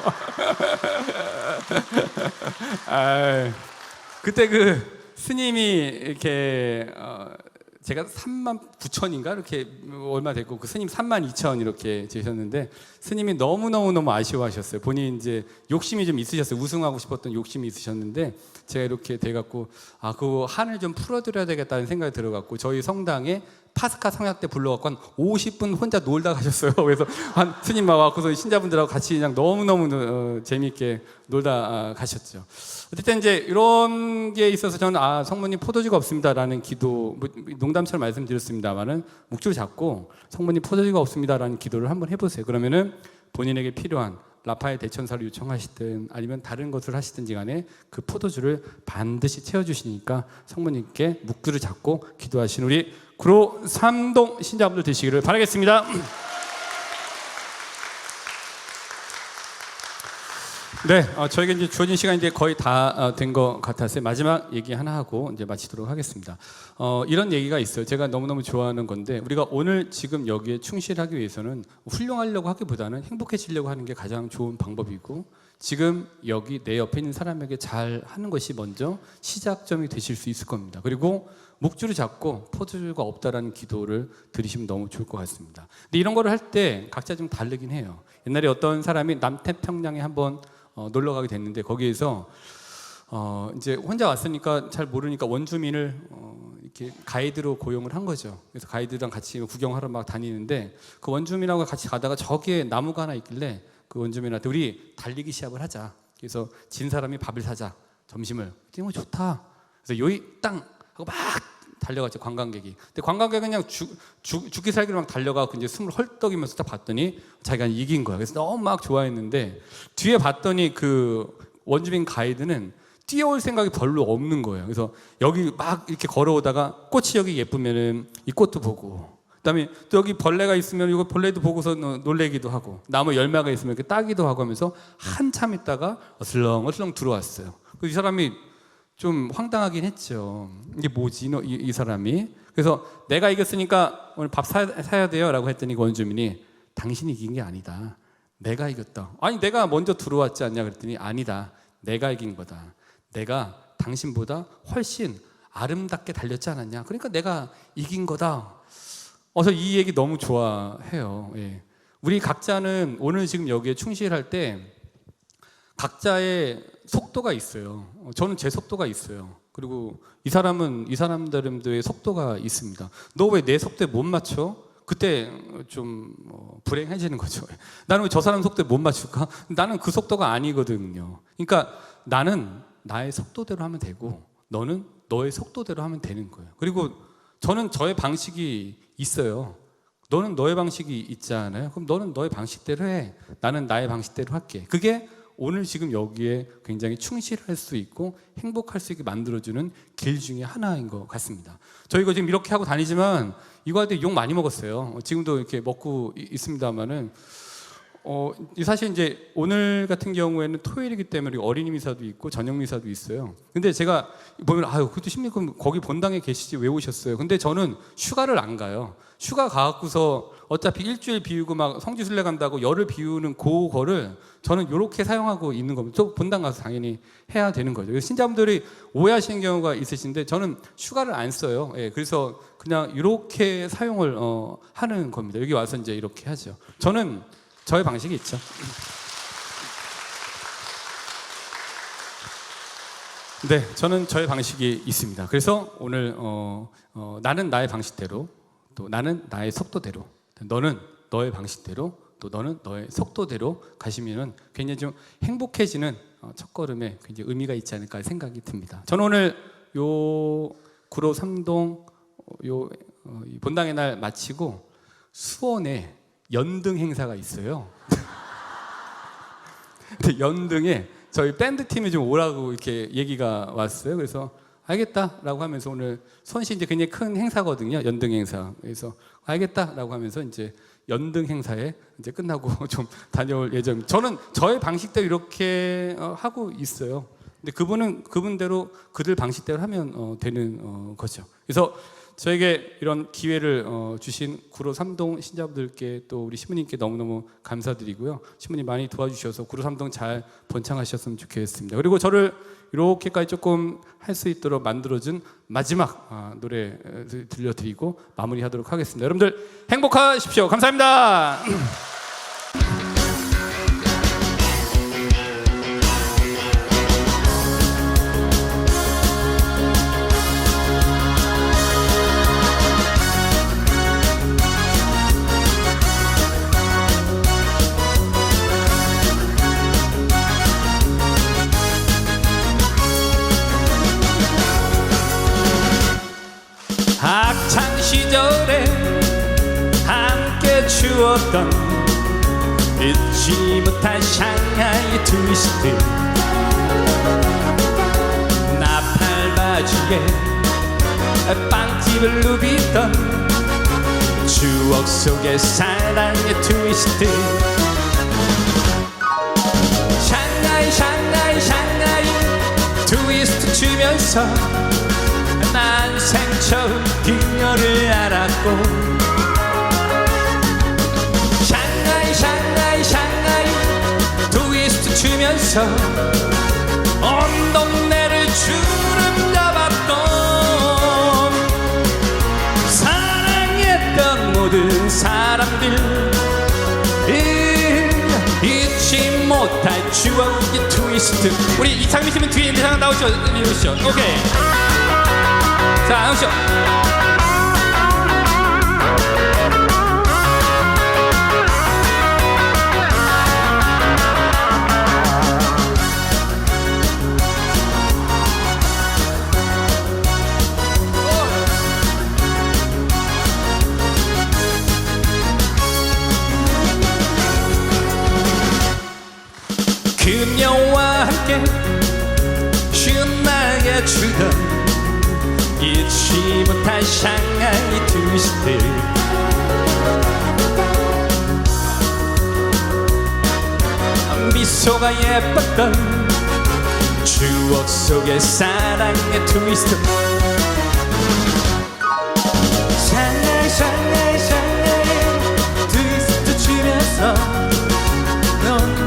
그때 스님이 이렇게 제가 39,000인가 이렇게 얼마 됐고 그 스님 32,000 이렇게 되셨는데 스님이 너무 아쉬워하셨어요. 본인 이제 욕심이 좀 있으셨어요. 우승하고 싶었던 욕심이 있으셨는데 제가 이렇게 돼갖고 그 한을 좀 풀어드려야 되겠다는 생각이 들어갖고 저희 성당에 파스카 성약 때 불러갖고 한 50분 혼자 놀다 가셨어요. 그래서 한 스님 와갖고서 신자분들하고 같이 그냥 너무너무 재미있게 놀다 가셨죠. 어쨌든 이제 이런 게 있어서 저는 성모님 포도주가 없습니다라는 기도, 농담처럼 말씀드렸습니다만은 묵주를 잡고 성모님 포도주가 없습니다라는 기도를 한번 해보세요. 그러면은 본인에게 필요한 라파엘 대천사를 요청하시든 아니면 다른 것을 하시든지 간에 그 포도주를 반드시 채워주시니까 성모님께 묵주를 잡고 기도하신 우리 구로 삼동 신자분들 되시기를 바라겠습니다. 네, 저에게 이제 주어진 시간이 이제 거의 다 된 것 같아서요. 마지막 얘기 하나 하고 이제 마치도록 하겠습니다. 이런 얘기가 있어요. 제가 너무너무 좋아하는 건데, 우리가 오늘 지금 여기에 충실하기 위해서는 훌륭하려고 하기보다는 행복해지려고 하는 게 가장 좋은 방법이고, 지금 여기 내 옆에 있는 사람에게 잘 하는 것이 먼저 시작점이 되실 수 있을 겁니다. 그리고 목줄을 잡고 포즈가 없다라는 기도를 드리시면 너무 좋을 것 같습니다. 근데 이런 거를 할 때 각자 좀 다르긴 해요. 옛날에 어떤 사람이 남태평양에 한번 놀러 가게 됐는데, 거기에서 이제 혼자 왔으니까 잘 모르니까 원주민을 이렇게 가이드로 고용을 한 거죠. 그래서 가이드랑 같이 구경하러 막 다니는데, 그 원주민하고 같이 가다가 저기에 나무가 하나 있길래 그 원주민한테 우리 달리기 시합을 하자. 그래서 진 사람이 밥을 사자, 점심을. 그랬더니 좋다. 그래서 요이 땅 하고 막 달려갔죠, 관광객이. 근데 관광객은 그냥 죽기 살기로 막 달려가고 이제 숨을 헐떡이면서 딱 봤더니 자기가 이긴 거야. 그래서 너무 막 좋아했는데, 뒤에 봤더니 그 원주민 가이드는 뛰어올 생각이 별로 없는 거예요. 그래서 여기 막 이렇게 걸어오다가 꽃이 여기 예쁘면은 이 꽃도 보고, 그다음에 또 여기 벌레가 있으면 이거 벌레도 보고서 놀래기도 하고, 나무 열매가 있으면 이렇게 따기도 하고 하면서 한참 있다가 어슬렁어슬렁 들어왔어요. 그래서 이 사람이 좀 황당하긴 했죠. 이게 뭐지, 이 사람이. 그래서 내가 이겼으니까 오늘 밥 사야 돼요 라고 했더니 그 원주민이 당신이 이긴 게 아니다, 내가 이겼다. 아니 내가 먼저 들어왔지 않냐 그랬더니 아니다, 내가 이긴 거다. 내가 당신보다 훨씬 아름답게 달렸지 않았냐, 그러니까 내가 이긴 거다. 그래서 이 얘기 너무 좋아해요. 예. 우리 각자는 오늘 지금 여기에 충실할 때 각자의 속도가 있어요. 저는 제 속도가 있어요. 그리고 이 사람들의 속도가 있습니다. 너 왜 내 속도에 못 맞춰? 그때 좀 불행해지는 거죠. 나는 왜 저 사람 속도에 못 맞출까? 나는 그 속도가 아니거든요. 그러니까 나는 나의 속도대로 하면 되고, 너는 너의 속도대로 하면 되는 거예요. 그리고 저는 저의 방식이 있어요. 너는 너의 방식이 있잖아요. 그럼 너는 너의 방식대로 해. 나는 나의 방식대로 할게. 그게 오늘 지금 여기에 굉장히 충실할 수 있고 행복할 수 있게 만들어주는 길 중에 하나인 것 같습니다. 저희가 지금 이렇게 하고 다니지만 이거 할 때 욕 많이 먹었어요. 지금도 이렇게 먹고 있습니다만은, 사실 이제 오늘 같은 경우에는 토요일이기 때문에 어린이 미사도 있고 저녁 미사도 있어요. 근데 제가 보면 그것도 심리금 거기 본당에 계시지 왜 오셨어요? 근데 저는 휴가를 안 가요. 휴가 가갖고서 어차피 일주일 비우고 막 성지순례 간다고 열흘 비우는 그거를 저는 이렇게 사용하고 있는 겁니다. 저 본당 가서 당연히 해야 되는 거죠. 신자분들이 오해하시는 경우가 있으신데 저는 휴가를 안 써요. 예, 그래서 그냥 이렇게 사용을 하는 겁니다. 여기 와서 이제 이렇게 하죠. 저는 저의 방식이 있죠. 네, 저는 저의 방식이 있습니다. 그래서 오늘 나는 나의 방식대로, 또 나는 나의 속도대로, 너는 너의 방식대로, 또 너는 너의 속도대로 가시면은 굉장히 좀 행복해지는 첫걸음에 굉장히 의미가 있지 않을까 생각이 듭니다. 저는 오늘 요 구로 삼동 이 본당의 날 마치고 수원에 연등 행사가 있어요. 근데 연등에 저희 밴드 팀이 좀 오라고 이렇게 얘기가 왔어요. 그래서 알겠다라고 하면서, 오늘 수원시 이제 굉장히 큰 행사거든요, 연등 행사. 그래서 알겠다라고 하면서 이제 연등 행사에 이제 끝나고 좀 다녀올 예정. 저는 저의 방식대로 이렇게 하고 있어요. 근데 그분은 그분대로 그들 방식대로 하면 되는 거죠. 그래서 저에게 이런 기회를 주신 구로 삼동 신자분들께, 또 우리 신부님께 너무너무 감사드리고요. 신부님 많이 도와주셔서 구로 삼동 잘 번창하셨으면 좋겠습니다. 그리고 저를 이렇게까지 조금 할 수 있도록 만들어준 마지막 노래 들려드리고 마무리하도록 하겠습니다. 여러분들 행복하십시오. 감사합니다. 학창 시절에 함께 추었던 잊지 못할 샹하이 트위스트, 나팔바지에 빵집을 누비던 추억 속의 사랑의 트위스트. 샹하이 추면서 난생 처음 그녀를 알았고 샹하이 샹하이 샹하이 트위스트 추면서 온 동네를 주름 잡았던 사랑했던 모든 사람들 잊지 못할 추억의 트위스트. 우리 이창민 씨는 뒤에 있는데 잠깐 나오시죠. 오케이. 자, 나오시죠. 그녀와 함께 신나게 추던 잊지 못할 샹하이 트위스트. 미소가 예뻤던 추억 속의 사랑의 트위스트. 샹하이 샹하이 샹하이 트위스트 추면서 넌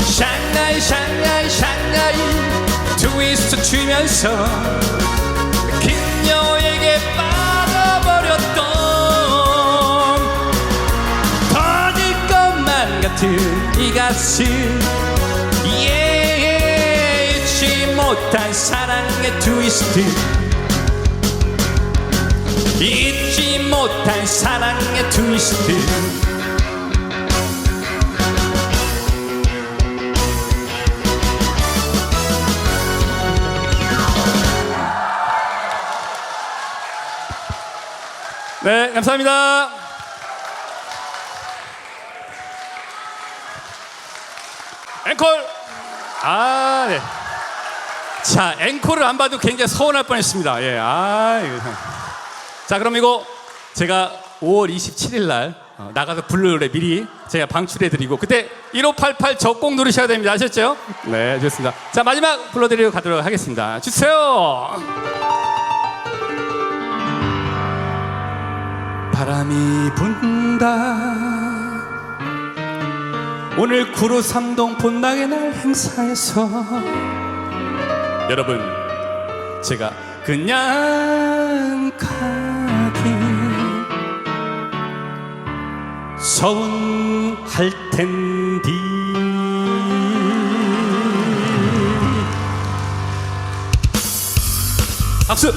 샹하이 샹하이 샹하이 트위스트 추면서 그녀에게 빠져버렸던 터질 것만 같은 이 가슴 잊지 못할 사랑의 트위스트. 잊지 못할 사랑의 트위스트. 네, 감사합니다. 앵콜. 아, 네. 자, 앵콜을 안 봐도 굉장히 서운할 뻔했습니다. 예, 이거. 자, 그럼 이거 제가 5월 27일 날 나가서 부를 노래 미리 제가 방출해드리고 그때 1588 저 꼭 누르셔야 됩니다. 아셨죠? 네, 좋습니다. 자, 마지막 불러드리고 가도록 하겠습니다. 주세요. 바람이 분다 오늘 구로 삼동 본당의 날 행사에서 여러분 제가 그냥 가기 서운할 텐디 박수.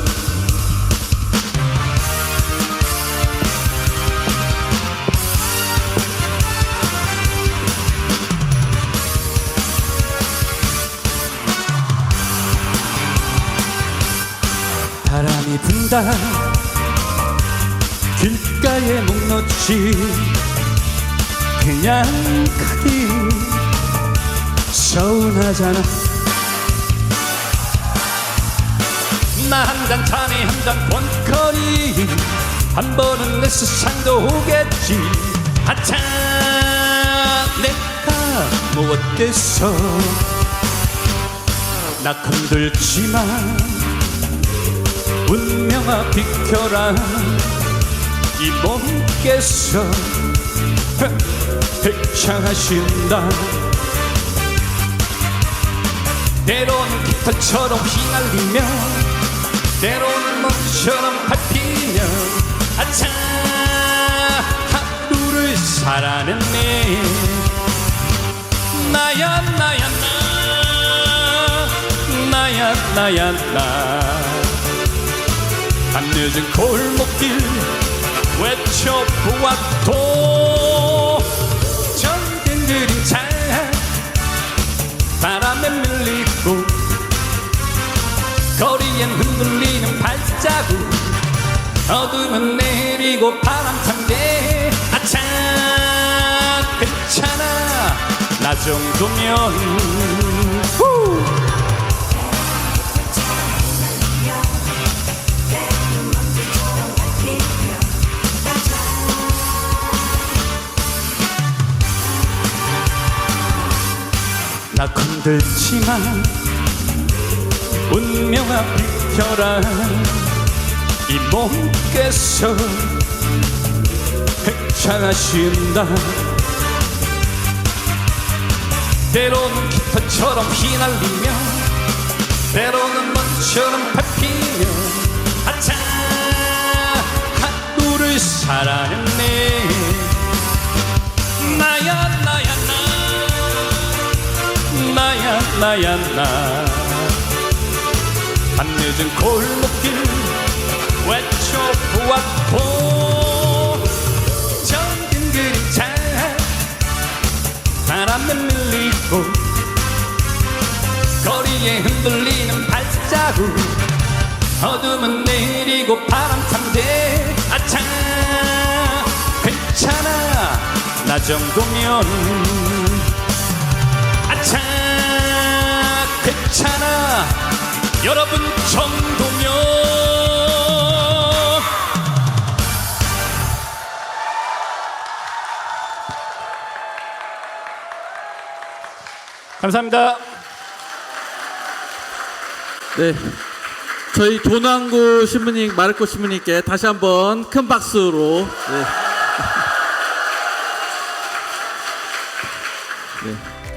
바람이 분다 길가에 목 놓지 그냥 가기 서운하잖아. 나 한 잔 참이 한 잔 본거리 한 번은 내 세상도 오겠지. 아차 내가 뭐 어때서 나 건들지만 운명아 비켜라 이 몸께서 백창하신다. 때로는 깃털처럼 휘날리며 때로는 멍처럼 밟히며 아차 하루를 살아냈네. 나야 나야 나야 나 밤늦은 골목길 외쳐보아도 정든 그림자 바람에 밀리고 거리엔 흔들리는 발자국 어둠은 내리고 바람 탄게 아차 괜찮아 나 정도면 후. 나 건들지마 운명아 비켜라 이 몸께서 괜찮아진다 때로는 깃털처럼 휘날리며 때로는 먼처럼 밟히며 아차 하루를 살아냈네 나야 나야 나 밤늦은 골목길 외쳐보았고 정든 그림자 바람에 밀리고 거리에 흔들리는 발자국 어둠은 내리고 바람 참대 아차 괜찮아 나 정도면 아차 괜찮아 여러분 정도면 감사합니다. 네, 저희 도남구 신부님, 마르코 신부님께 다시 한번 큰 박수로 네. 네.